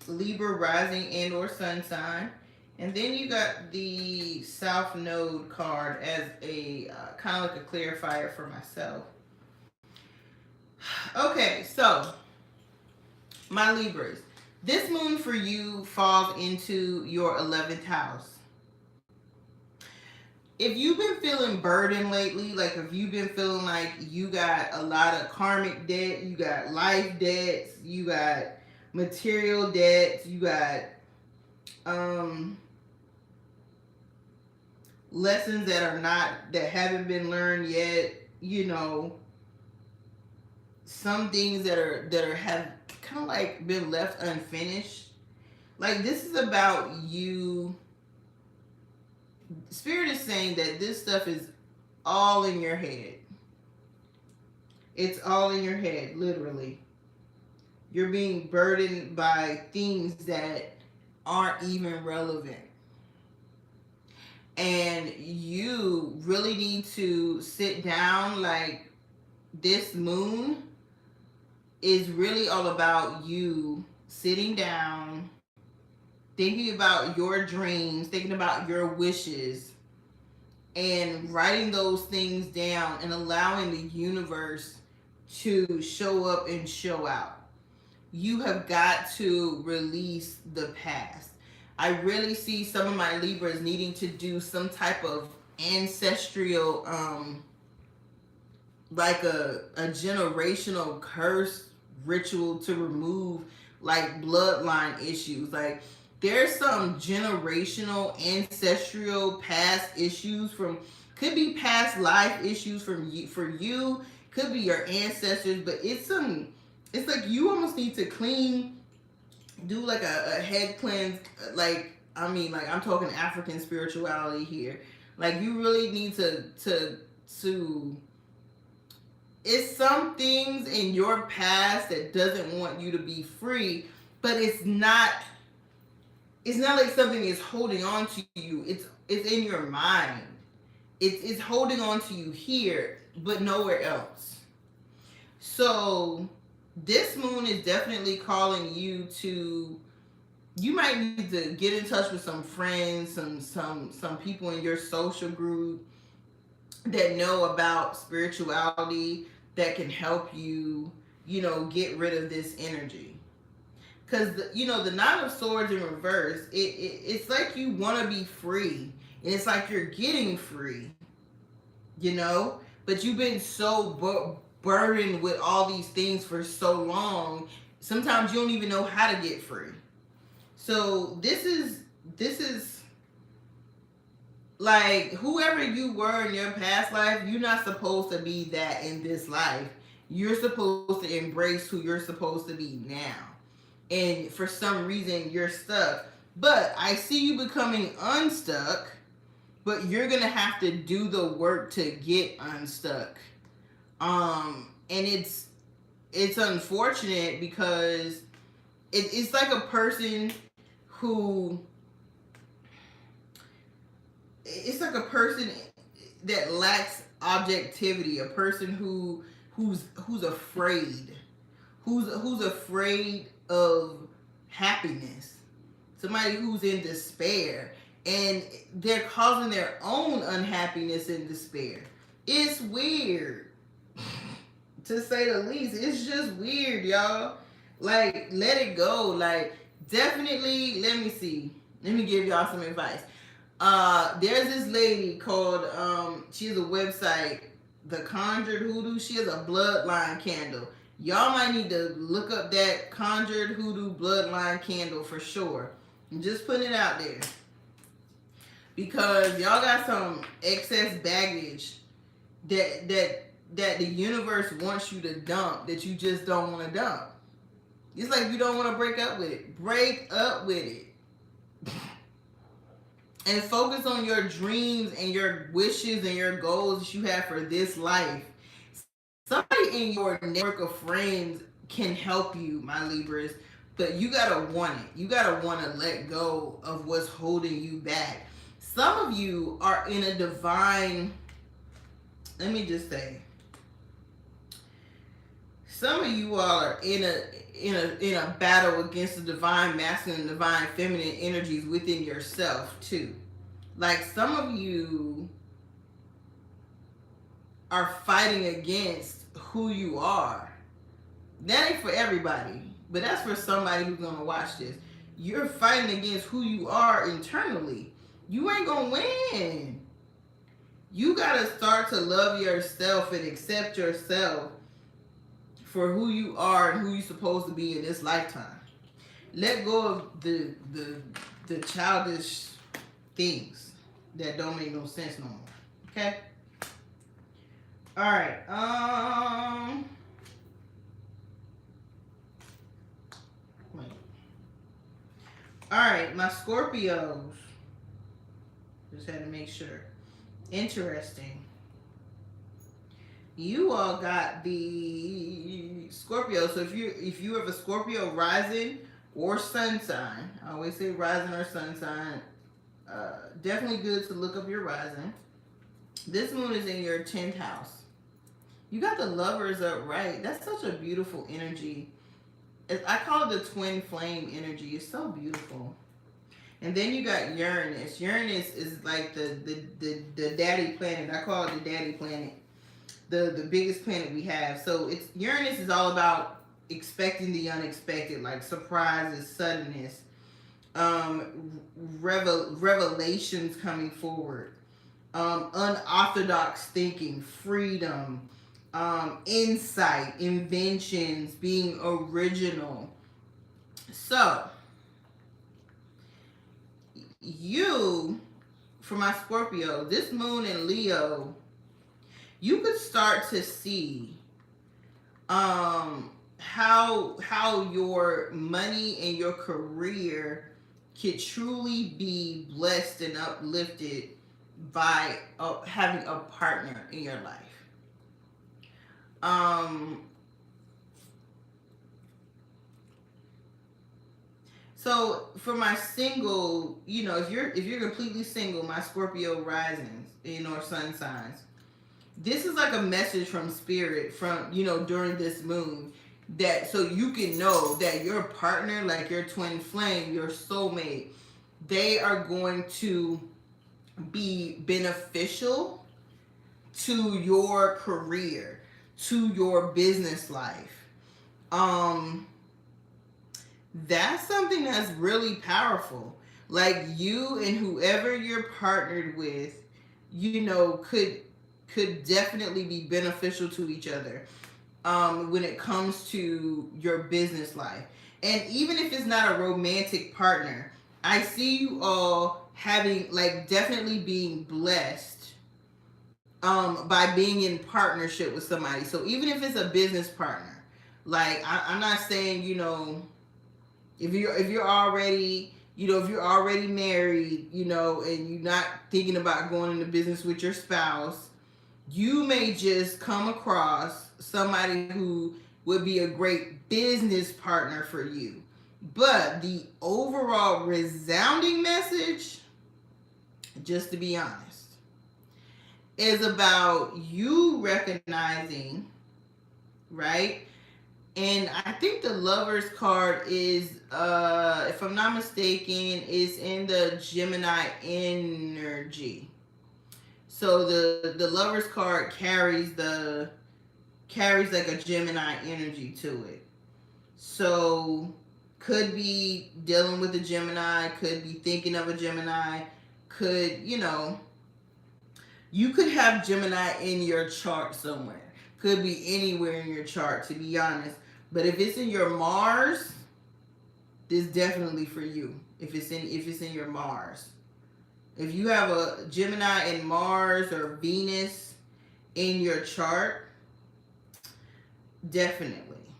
A: Libra rising and or sun sign. And then you got the South Node card as a kind of like a clarifier for myself. Okay, so my Libras, this moon for you falls into your 11th house. If you've been feeling burdened lately, like if you've been feeling like you got a lot of karmic debt, you got life debts, you got material debts, you got lessons that haven't been learned yet, you know, some things that have kind of like been left unfinished. Like, this is about you. Spirit is saying that this stuff is all in your head. It's all in your head, literally. You're being burdened by things that aren't even relevant. And you really need to sit down. Like, this moon is really all about you sitting down, thinking about your dreams, thinking about your wishes, and writing those things down and allowing the universe to show up and show out. You have got to release the past. I really see some of my Libras needing to do some type of ancestral, like a generational curse ritual to remove like bloodline issues. Like, there's some generational ancestral past issues from, could be past life issues from you, for you, could be your ancestors, but it's like you almost need to clean, do like a head cleanse. Like, I mean, like, I'm talking African spirituality here. Like, you really need to it's some things in your past that doesn't want you to be free, but it's not like something is holding on to you. It's in your mind. It's holding on to you here, but nowhere else. So this moon is definitely calling you to, you might need to get in touch with some friends, some people in your social group that know about spirituality, that can help you, you know, get rid of this energy. Because, you know, the Nine of Swords in reverse, it's like you want to be free. And it's like you're getting free, you know? But you've been so burdened with all these things for so long, sometimes you don't even know how to get free. So this is like, whoever you were in your past life, you're not supposed to be that in this life. You're supposed to embrace who you're supposed to be now. And for some reason, you're stuck. But I see you becoming unstuck, but you're going to have to do the work to get unstuck. And it's unfortunate because it's like a person who, it's like a person that lacks objectivity, a person who's afraid, who's afraid of happiness, somebody who's in despair, and they're causing their own unhappiness and despair. It's weird, to say the least. It's just weird, y'all. Like, let it go. Like, definitely, let me give y'all some advice. There's this lady called, she has a website, The Conjured Hoodoo. She has a bloodline candle. Y'all might need to look up that Conjured Hoodoo bloodline candle for sure. I'm just putting it out there. Because y'all got some excess baggage that the universe wants you to dump, that you just don't want to dump. It's like you don't want to break up with it. Break up with it. And focus on your dreams and your wishes and your goals that you have for this life. Somebody in your network of friends can help you, my Libras, but you gotta want it. You gotta want to let go of what's holding you back. Some of you are in a divine, let me just say, some of you all are in a battle against the divine masculine and divine feminine energies within yourself too. Like some of you are fighting against who you are. That ain't for everybody, but that's for somebody who's gonna watch this. You're fighting against who you are internally. You ain't gonna win. You gotta start to love yourself and accept yourself for who you are and who you're supposed to be in this lifetime. Let go of the childish things that don't make no sense no more. Okay? Alright. Wait. Alright, my Scorpios. Just had to make sure. Interesting. You all got the Scorpio. So if you have a Scorpio rising or sun sign, I always say rising or sun sign, definitely good to look up your rising. This moon is in your 10th house. You got the Lovers upright. That's such a beautiful energy. I call it the twin flame energy. It's so beautiful. And then you got Uranus. Uranus is like the daddy planet. I call it the daddy planet. The biggest planet we have. So it's Uranus is all about expecting the unexpected, like surprises, suddenness, revelations coming forward, unorthodox thinking, freedom, insight, inventions, being original. So you, for my Scorpio, this moon in Leo, you could start to see how your money and your career could truly be blessed and uplifted by having a partner in your life. So for my single, if you're completely single, my Scorpio risings, or sun signs, this is like a message from spirit from, during this moon, that so you can know that your partner, like your twin flame, your soulmate, they are going to be beneficial to your career, to your business life. That's something that's really powerful. Like you and whoever you're partnered with, could definitely be beneficial to each other when it comes to your business life. And even if it's not a romantic partner, I see you all having, like, definitely being blessed by being in partnership with somebody. So even if it's a business partner, like I'm not saying, if you're already married, and you're not thinking about going into business with your spouse, you may just come across somebody who would be a great business partner for you. But the overall resounding message, just to be honest, is about you recognizing, right? And I think the Lovers card is, if I'm not mistaken, is in the Gemini energy. So the Lovers card carries like a Gemini energy to it. So could be dealing with a Gemini, could be thinking of a Gemini, could, you could have Gemini in your chart somewhere. Could be anywhere in your chart, to be honest. But if it's in your Mars, this is definitely for you. If it's in your Mars. If you have a Gemini in Mars or Venus in your chart, definitely.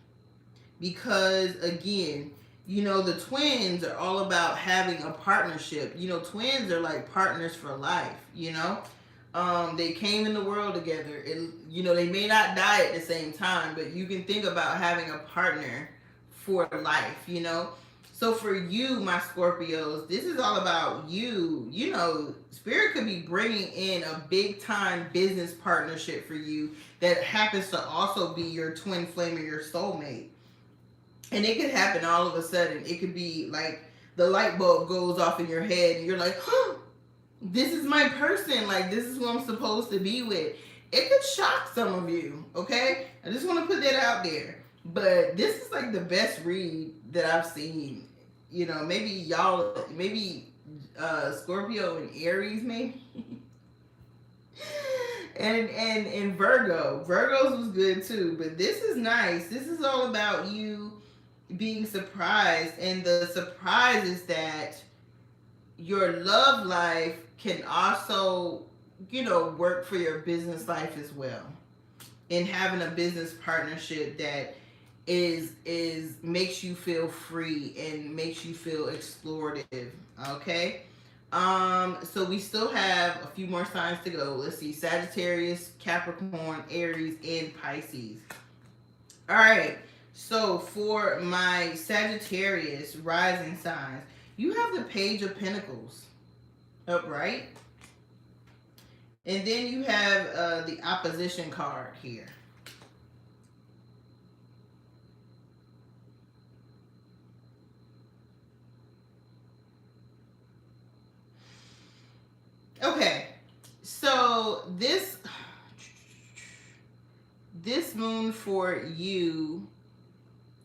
A: Because again, the twins are all about having a partnership. Twins are like partners for life, They came in the world together. They may not die at the same time, but you can think about having a partner for life, So for you, my Scorpios, this is all about you. You know, Spirit could be bringing in a big time business partnership for you that happens to also be your twin flame or your soulmate. And it could happen all of a sudden. It could be like the light bulb goes off in your head and you're like, huh, this is my person. Like, this is who I'm supposed to be with. It could shock some of you, okay? I just want to put that out there. But this is like the best read that I've seen. You know, maybe y'all, maybe Scorpio and Aries, maybe. and Virgo. Virgos was good too. But this is nice. This is all about you being surprised. And the surprise is that your love life can also, you know, work for your business life as well. And having a business partnership that is makes you feel free and makes you feel explorative. Okay. So we still have a few more signs to go. Let's see. Sagittarius, Capricorn, Aries, and Pisces. All right. So for my Sagittarius rising signs, you have the Page of Pentacles upright. And then you have the opposition card here. Okay, so this moon for you,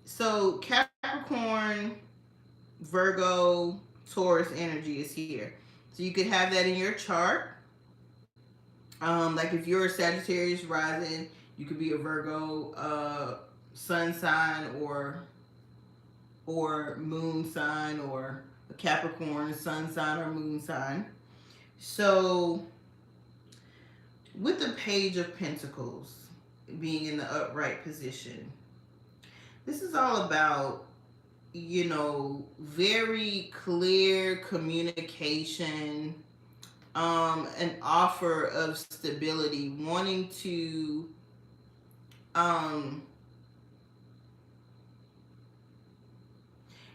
A: so Capricorn, Virgo, Taurus energy is here. So you could have that in your chart. Like if you're a Sagittarius rising, you could be a Virgo sun sign or moon sign, or a Capricorn sun sign or moon sign. So with the Page of Pentacles being in the upright position, this is all about, you know, very clear communication, an offer of stability, wanting to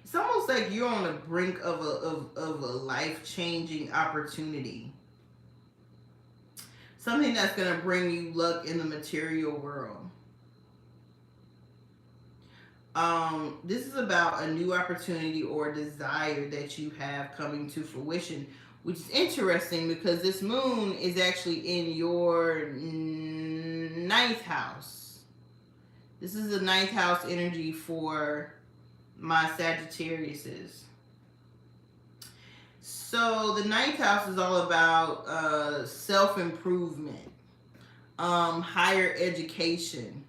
A: it's almost like you're on the brink of a life-changing opportunity. Something that's going to bring you luck in the material world. This is about a new opportunity or desire that you have coming to fruition, which is interesting because this moon is actually in your 9th house. This is the 9th house energy for my Sagittariuses. So the 9th house is all about self-improvement, higher education,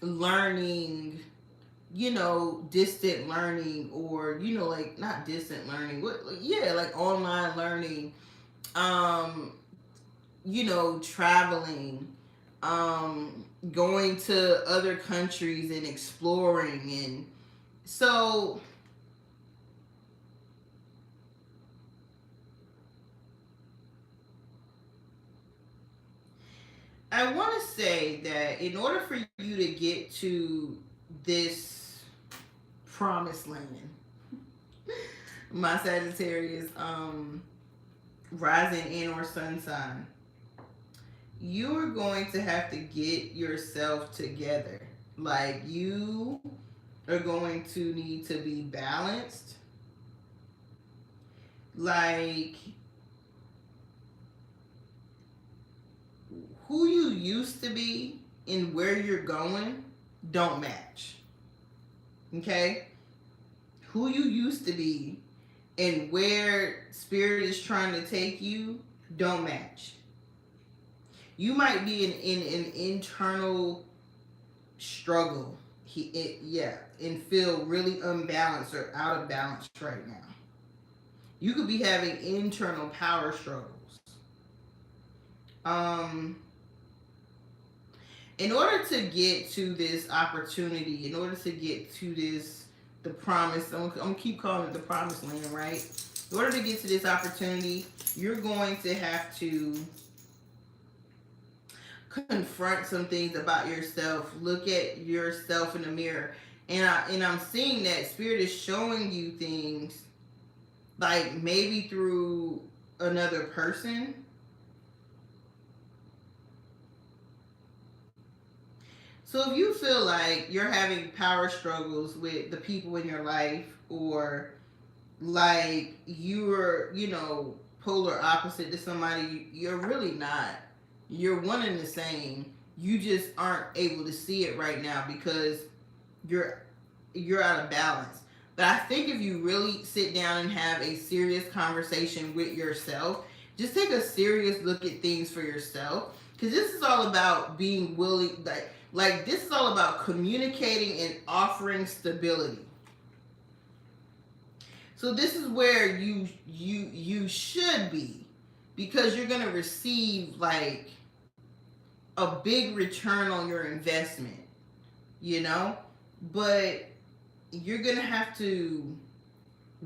A: learning, you know, distant learning, or, you know, like not distant learning, like online learning, you know, traveling, going to other countries and exploring. And so I want to say that in order for you to get to this promised land, my Sagittarius rising and or sun sign, you're going to have to get yourself together. Like, you are going to need to be balanced. Like, who you used to be and where you're going don't match. Okay? Who you used to be and where Spirit is trying to take you don't match. You might be in an internal struggle, and feel really unbalanced or out of balance right now. You could be having internal power struggles. In order to get to this opportunity, in order to get to the promise, I'm gonna keep calling it the promised land, right? In order to get to this opportunity, you're going to have to confront some things about yourself. Look at yourself in the mirror. And I'm seeing that Spirit is showing you things, like maybe through another person. So if you feel like you're having power struggles with the people in your life, or like you're, polar opposite to somebody, you're really not. You're one and the same. You just aren't able to see it right now because you're out of balance. But I think if you really sit down and have a serious conversation with yourself, just take a serious look at things for yourself, because this is all about being willing, like this is all about communicating and offering stability. So this is where you should be, because you're going to receive like a big return on your investment, but you're going to have to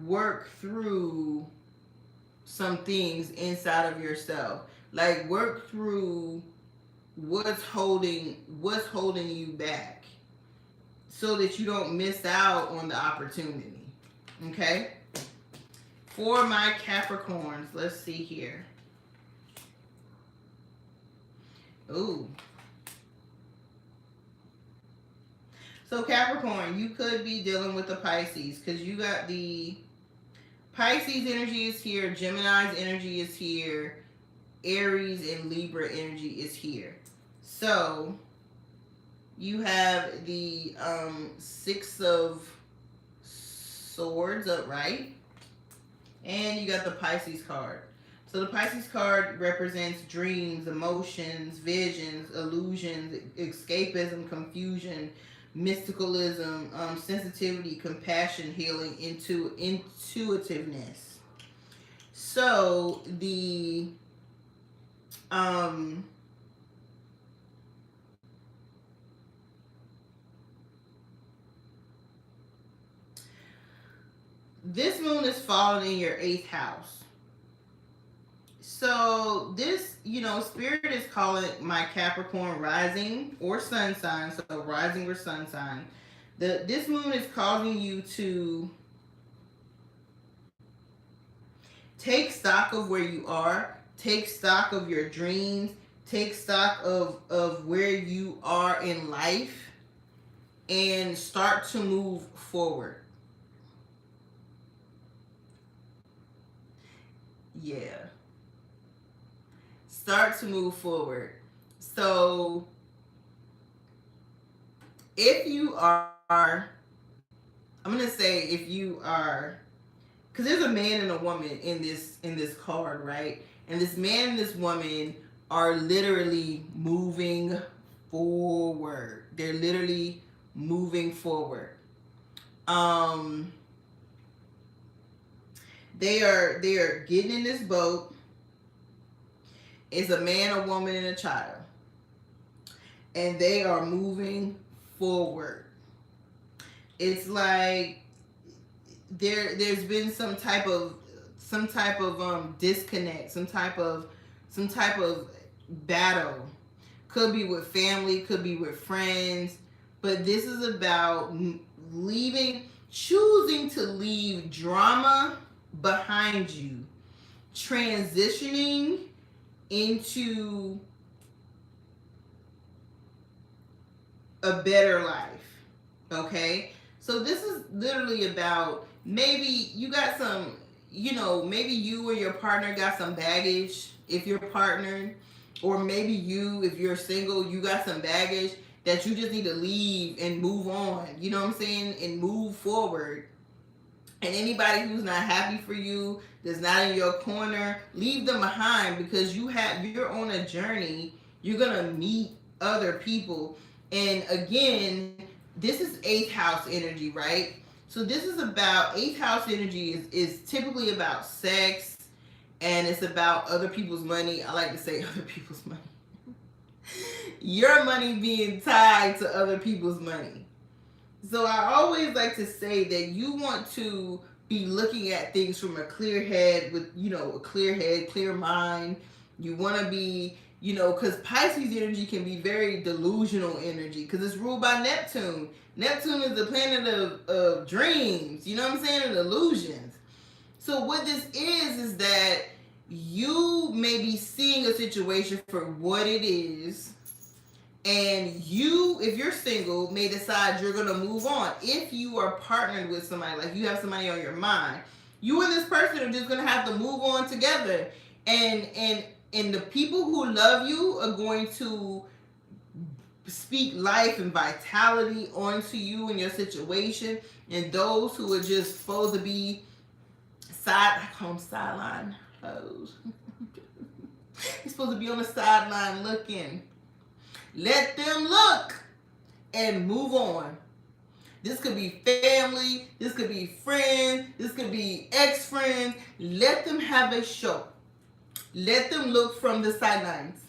A: work through some things inside of yourself. Like work through what's holding you back, so that you don't miss out on the opportunity. Okay? For my Capricorns, let's see here. Ooh. So Capricorn, you could be dealing with the Pisces, because you got the Pisces energy is here, Gemini's energy is here, Aries and Libra energy is here. So you have the Six of Swords upright, and you got the Pisces card. So the Pisces card represents dreams, emotions, visions, illusions, escapism, confusion, mysticalism, sensitivity, compassion, healing, intuitiveness. So the this moon is falling in your 8th house. So this, Spirit is calling my Capricorn rising or sun sign. So rising or sun sign. This moon is causing you to take stock of where you are, take stock of your dreams, take stock of where you are in life, and start to move forward. Yeah. Start to move forward. So if you are, I'm going to say if you are, because there's a man and a woman in this card, right? And this man and this woman are literally moving forward. They're literally moving forward. They are getting in this boat. It's a man, a woman, and a child. And they are moving forward. It's like there's been some type of disconnect, some type of battle. Could be with family, could be with friends, but this is about choosing to leave drama behind you, transitioning into a better life. Okay? So this is literally about, maybe you got some, maybe you or your partner got some baggage if you're partnered, or maybe you, if you're single, you got some baggage that you just need to leave and move on. You know what I'm saying? And move forward. And anybody who's not happy for you, that's not in your corner, leave them behind, because you're on a journey. You're gonna meet other people. And again, this is 8th house energy, right? So this is about, 8th house energy is typically about sex, and it's about other people's money. I like to say other people's money. Your money being tied to other people's money. So I always like to say that you want to be looking at things from a clear head, with, a clear head, clear mind. You want to be, You know, because Pisces energy can be very delusional energy because it's ruled by Neptune. Neptune is the planet of dreams, you know what I'm saying, and illusions. So what this is that you may be seeing a situation for what it is, and you, if you're single, may decide you're going to move on. If you are partnered with somebody, like you have somebody on your mind, you and this person are just going to have to move on together. And the people who love you are going to speak life and vitality onto you and your situation. And those who are just supposed to be I call them sideline hoes. You're supposed to be on the sideline looking. Let them look and move on. This could be family. This could be friends. This could be ex-friends. Let them have a show. Let them look from the sidelines.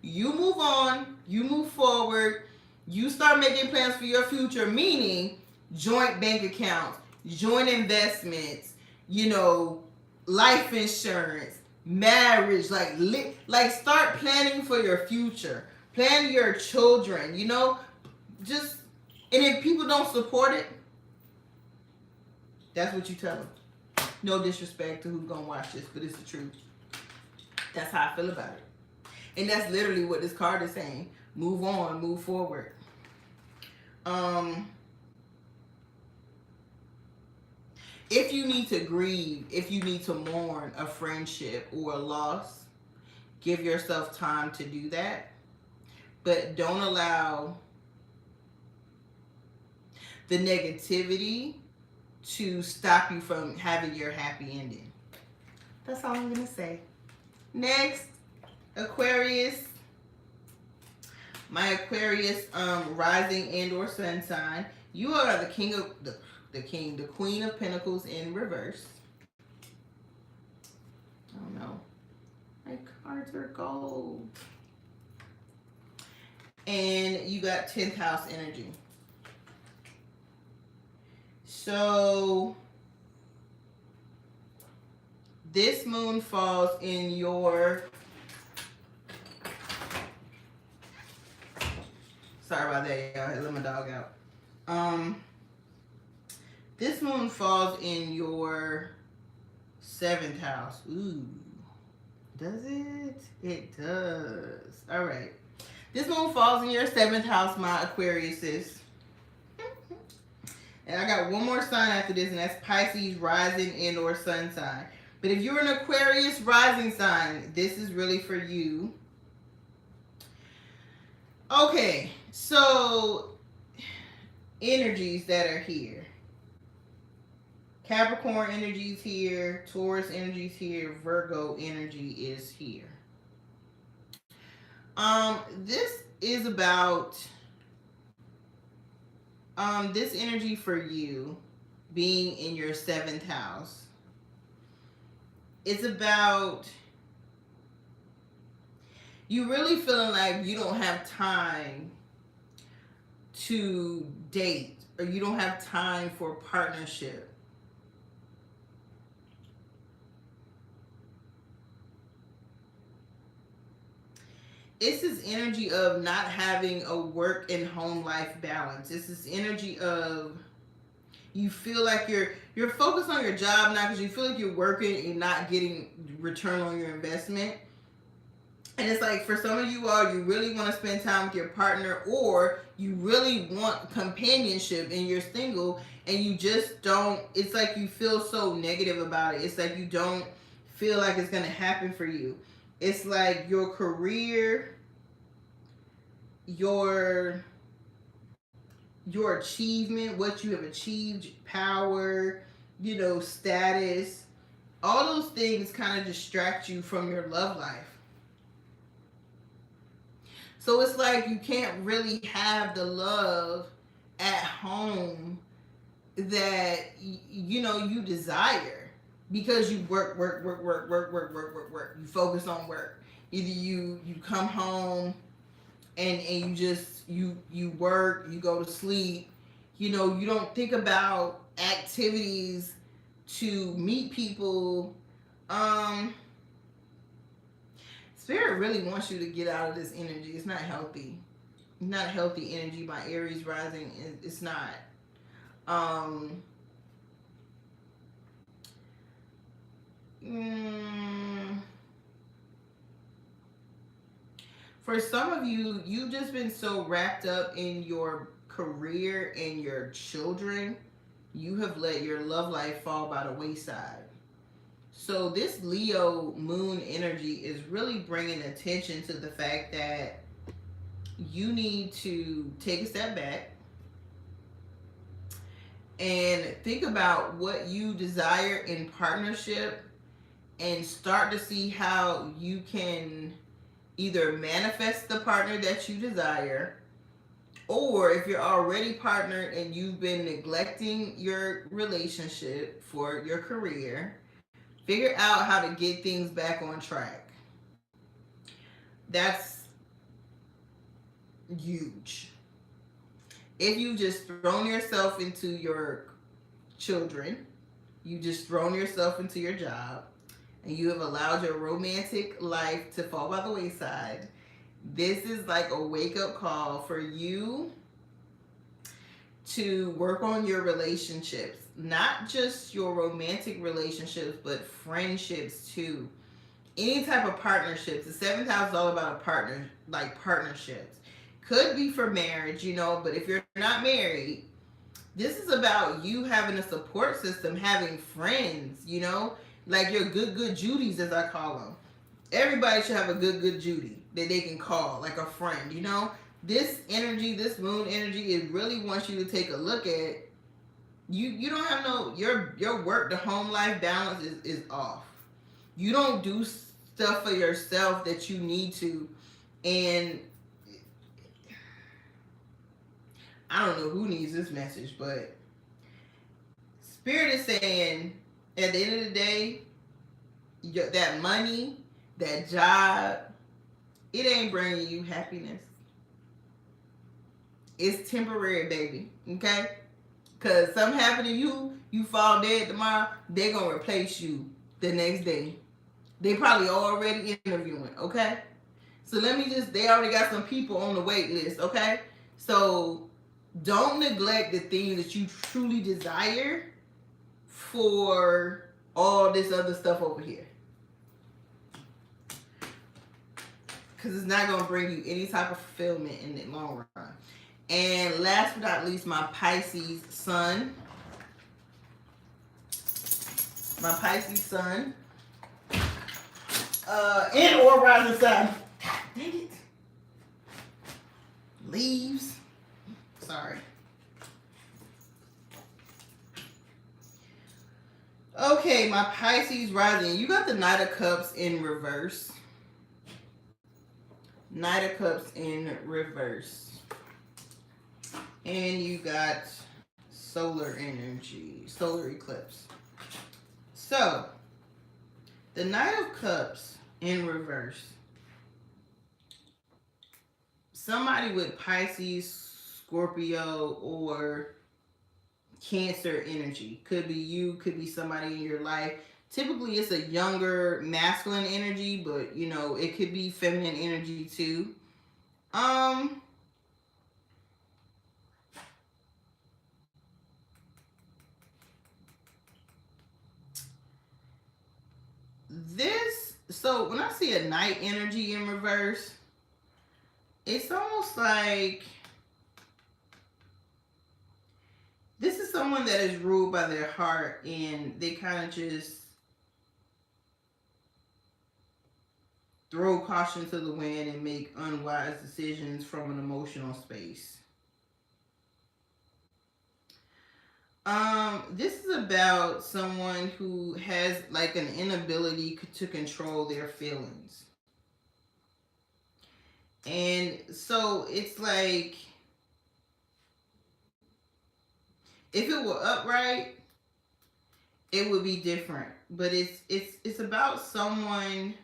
A: You move on. You move forward. You start making plans for your future, meaning joint bank accounts, joint investments, you know, life insurance, marriage, like start planning for your future. Plan your children, you know, just, and if people don't support it, that's what you tell them. No disrespect to who's gonna watch this, but it's the truth. That's how I feel about it. And that's literally what this card is saying. Move on, move forward. If you need to grieve, if you need to mourn a friendship or a loss, give yourself time to do that. But don't allow the negativity to stop you from having your happy ending. That's all I'm going to say. Next, Aquarius. My Aquarius rising and or sun sign. You are the king of the queen of pentacles in reverse. Oh no, my cards are gold. And you got 10th house energy. So this moon falls in your, sorry about that, y'all. I let my dog out. This moon falls in your 7th house. Ooh. Does it? It does. All right. This moon falls in your 7th house, my Aquariuses. And I got one more sign after this, and that's Pisces rising and or sun sign. But if you're an Aquarius rising sign, this is really for you. Okay, so energies that are here. Capricorn energy is here. Taurus energy is here. Virgo energy is here. This is about this energy for you being in your 7th house. It's about you really feeling like you don't have time to date, or you don't have time for partnership. It's this energy of not having a work and home life balance. It's this energy of you feel like you're focused on your job now because you feel like you're working and not getting return on your investment. And it's like for some of you all, you really want to spend time with your partner, or you really want companionship and you're single and you just don't, it's like you feel so negative about it. It's like you don't feel like it's going to happen for you. It's like your career, your achievement, what you have achieved, power, you know, status, all those things kind of distract you from your love life. So it's like you can't really have the love at home that, you know, you desire. Because you work. You focus on work. Either you come home and you just you work, you go to sleep. You know, you don't think about activities to meet people. Spirit really wants you to get out of this energy. It's not healthy. Not healthy energy. My Aries rising, it's not. Um, mm, for some of you, you've just been so wrapped up in your career and your children, you have let your love life fall by the wayside. So this Leo moon energy is really bringing attention to the fact that you need to take a step back and think about what you desire in partnership and start to see how you can either manifest the partner that you desire, or if you're already partnered and you've been neglecting your relationship for your career, figure out how to get things back on track. That's huge. If you just thrown yourself into your children, you just thrown yourself into your job, and you have allowed your romantic life to fall by the wayside, this is like a wake-up call for you to work on your relationships. Not just your romantic relationships, but friendships too. Any type of partnerships. The seventh house is all about a partner, like partnerships. Could be for marriage, you know, but if you're not married, this is about you having a support system, having friends, you know, like your good Judies, as I call them. Everybody should have a good Judy that they can call, like a friend, you know. This energy, this moon energy, it really wants you to take a look at. You don't have no, your work to home life balance is off. You don't do stuff for yourself that you need to, and I don't know who needs this message, but Spirit is saying at the end of the day, that money, that job, it ain't bringing you happiness. It's temporary, baby. Okay? Because something happened to you, you fall dead tomorrow, they're going to replace you the next day. They probably already interviewing. Okay? So they already got some people on the wait list. Okay? So don't neglect the things that you truly desire for all this other stuff over here. Because it's not going to bring you any type of fulfillment in the long run. And last but not least, my Pisces sun. My Pisces sun. And or rising sun. God dang it. Leaves. Sorry. Okay, my Pisces rising. You got the Knight of Cups in reverse. Knight of Cups in reverse. And you got solar energy, solar eclipse. So, the Knight of Cups in reverse. Somebody with Pisces, Scorpio, or Cancer energy. Could be you, could be somebody in your life. Typically, it's a younger masculine energy, but, you know, it could be feminine energy too. So when I see a night energy in reverse, it's almost like this is someone that is ruled by their heart, and they kind of just throw caution to the wind and make unwise decisions from an emotional space. This is about someone who has like an inability to control their feelings. And so it's like, if it were upright, it would be different. But it's about someone.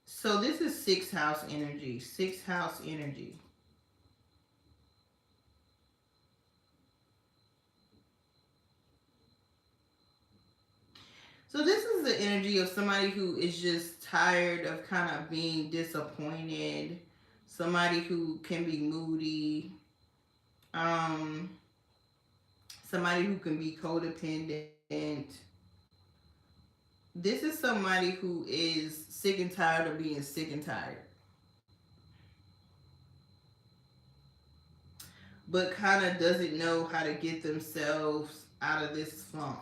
A: So this is sixth house energy. Sixth house energy. So this is the energy of somebody who is just tired of kind of being disappointed. Somebody who can be moody. Um, Somebody who can be codependent. This is somebody who is sick and tired of being sick and tired. But kind of doesn't know how to get themselves out of this funk.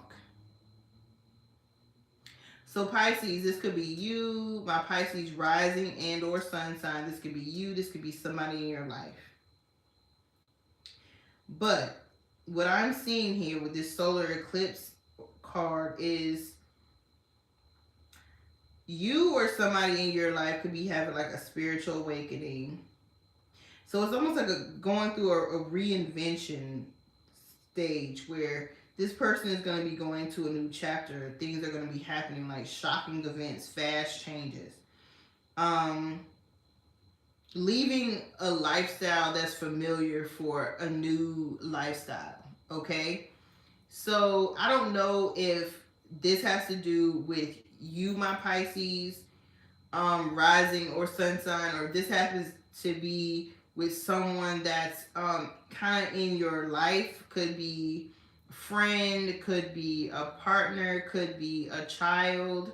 A: So Pisces, this could be you, my Pisces rising and or sun sign. This could be you. This could be somebody in your life. But what I'm seeing here with this solar eclipse card is you or somebody in your life could be having like a spiritual awakening. So it's almost like going through a reinvention stage where this person is going to be going to a new chapter. Things are going to be happening, like shocking events, fast changes. Leaving a lifestyle that's familiar for a new lifestyle. Okay? So I don't know if this has to do with you, my Pisces, rising or sun sign, or this happens to be with someone that's kind of in your life. Could be a friend, could be a partner, could be a child.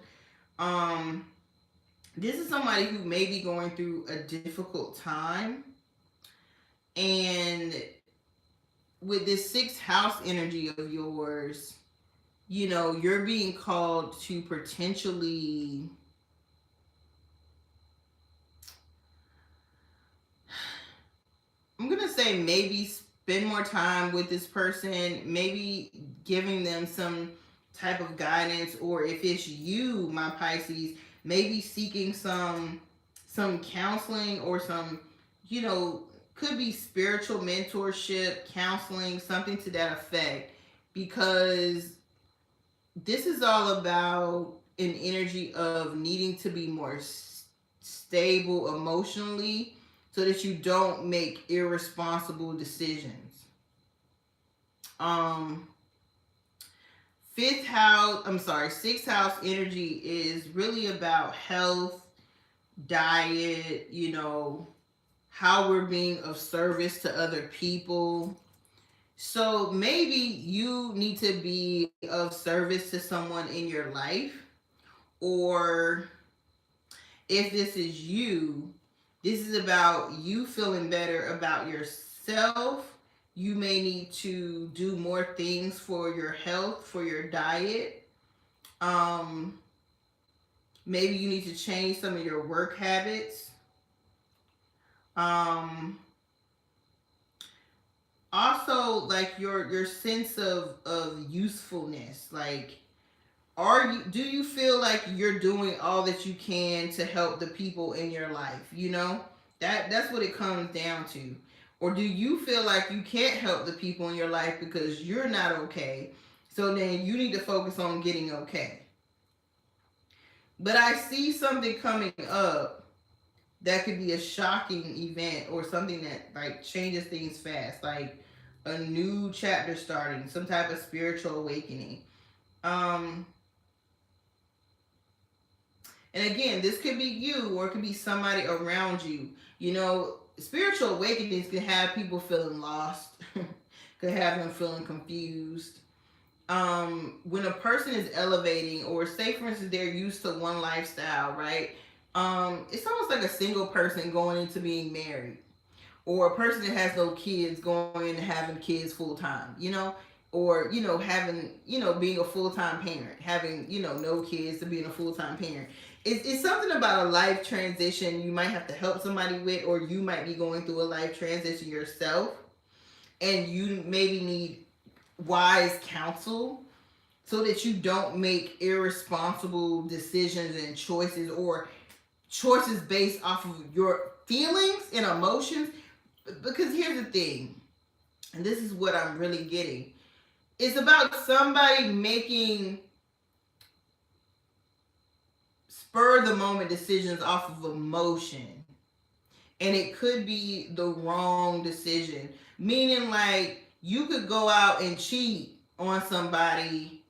A: This is somebody who may be going through a difficult time. And with this sixth house energy of yours, you know, you're being called to potentially I'm going to say maybe spend more time with this person, maybe giving them some type of guidance, or if it's you, my Pisces, maybe seeking some counseling or some, you know, could be spiritual mentorship, counseling, something to that effect, because this is all about an energy of needing to be more stable emotionally so that you don't make irresponsible decisions. Sixth house energy is really about health, diet, you know, how we're being of service to other people. So maybe you need to be of service to someone in your life, or if this is you, this is about you feeling better about yourself. You may need to do more things for your health, for your diet. Maybe you need to change some of your work habits. Also, like your sense of usefulness. Like, do you feel like you're doing all that you can to help the people in your life? You know, that's what it comes down to. Or do you feel like you can't help the people in your life because you're not okay, so then you need to focus on getting okay? But I see something coming up that could be a shocking event, or something that like changes things fast, like a new chapter starting, some type of spiritual awakening. And again, this could be you, or it could be somebody around you. You know, spiritual awakenings can have people feeling lost, could have them feeling confused. When a person is elevating, or say for instance they're used to one lifestyle, right? It's almost like a single person going into being married, or a person that has no kids going into having kids full time, you know, or you know, having, you know, being a full-time parent, having, you know, no kids to being a full-time parent. It's something about a life transition you might have to help somebody with, or you might be going through a life transition yourself, and you maybe need wise counsel so that you don't make irresponsible decisions and choices, or choices based off of your feelings and emotions. Because here's the thing, and this is what I'm really getting. It's about somebody making spur of the moment decisions off of emotion. And it could be the wrong decision. Meaning, like, you could go out and cheat on somebody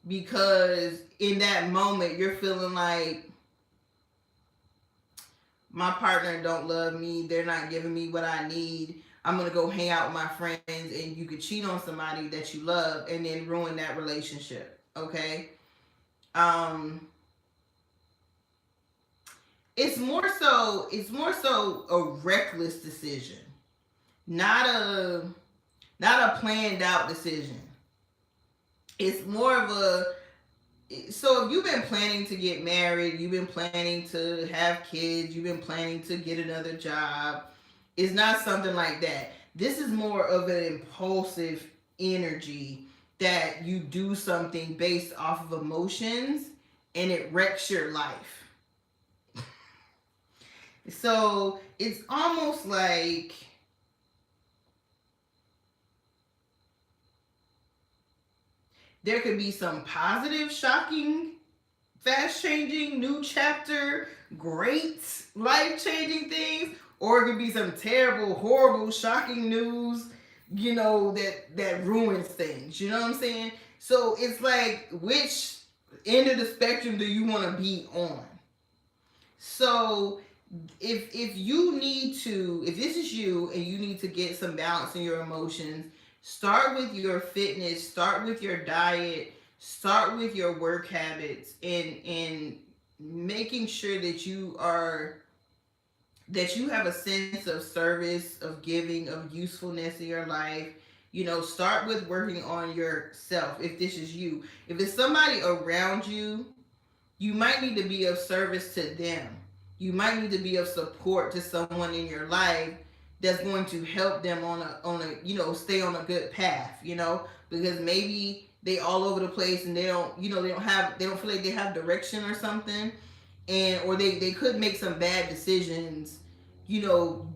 A: because in that moment you're feeling like my partner don't love me, they're not giving me what I need. I'm gonna go hang out with my friends, and you could cheat on somebody that you love and then ruin that relationship. Okay. Um it's more so a reckless decision, not a planned out decision. It's more of a, so if you've been planning to get married, you've been planning to have kids, you've been planning to get another job, it's not something like that. This is more of an impulsive energy that you do something based off of emotions and it wrecks your life. So it's almost like there could be some positive, shocking, fast changing, new chapter, great, life changing things, or it could be some terrible, horrible, shocking news, that ruins things. You know what I'm saying? So it's like, which end of the spectrum do you want to be on? So if you need to, if this is you and you need to get some balance in your emotions, start with your fitness, start with your diet, start with your work habits, and making sure that you have a sense of service, of giving, of usefulness in your life. Start with working on yourself. If this is you, if it's somebody around you, you might need to be of service to them. You might need to be of support to someone in your life that's going to help them on a stay on a good path, because maybe they all over the place and they don't feel like they have direction or something, and or they could make some bad decisions, you know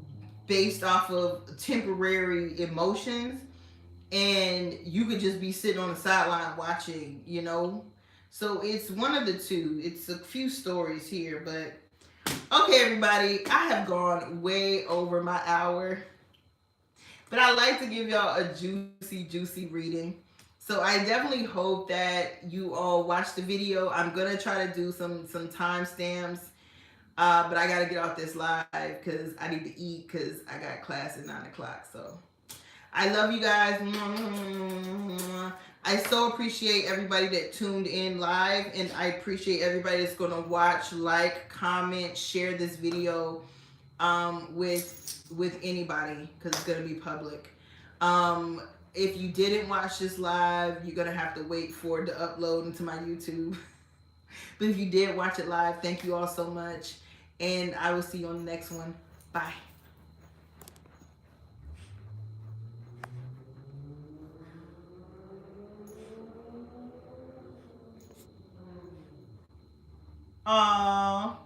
A: based off of temporary emotions, and you could just be sitting on the sideline watching. So it's one of the two. It's a few stories here, but okay, everybody, I have gone way over my hour, but I like to give y'all a juicy reading. So I definitely hope that you all watch the video. I'm gonna try to do some timestamps, but I gotta get off this live because I need to eat because I got class at 9 o'clock. So I love you guys. I so appreciate everybody that tuned in live, and I appreciate everybody that's going to watch, like, comment, share this video with anybody, because it's going to be public. If you didn't watch this live, you're going to have to wait for it to upload into my YouTube. But if you did watch it live, thank you all so much, and I will see you on the next one. Bye. Aww.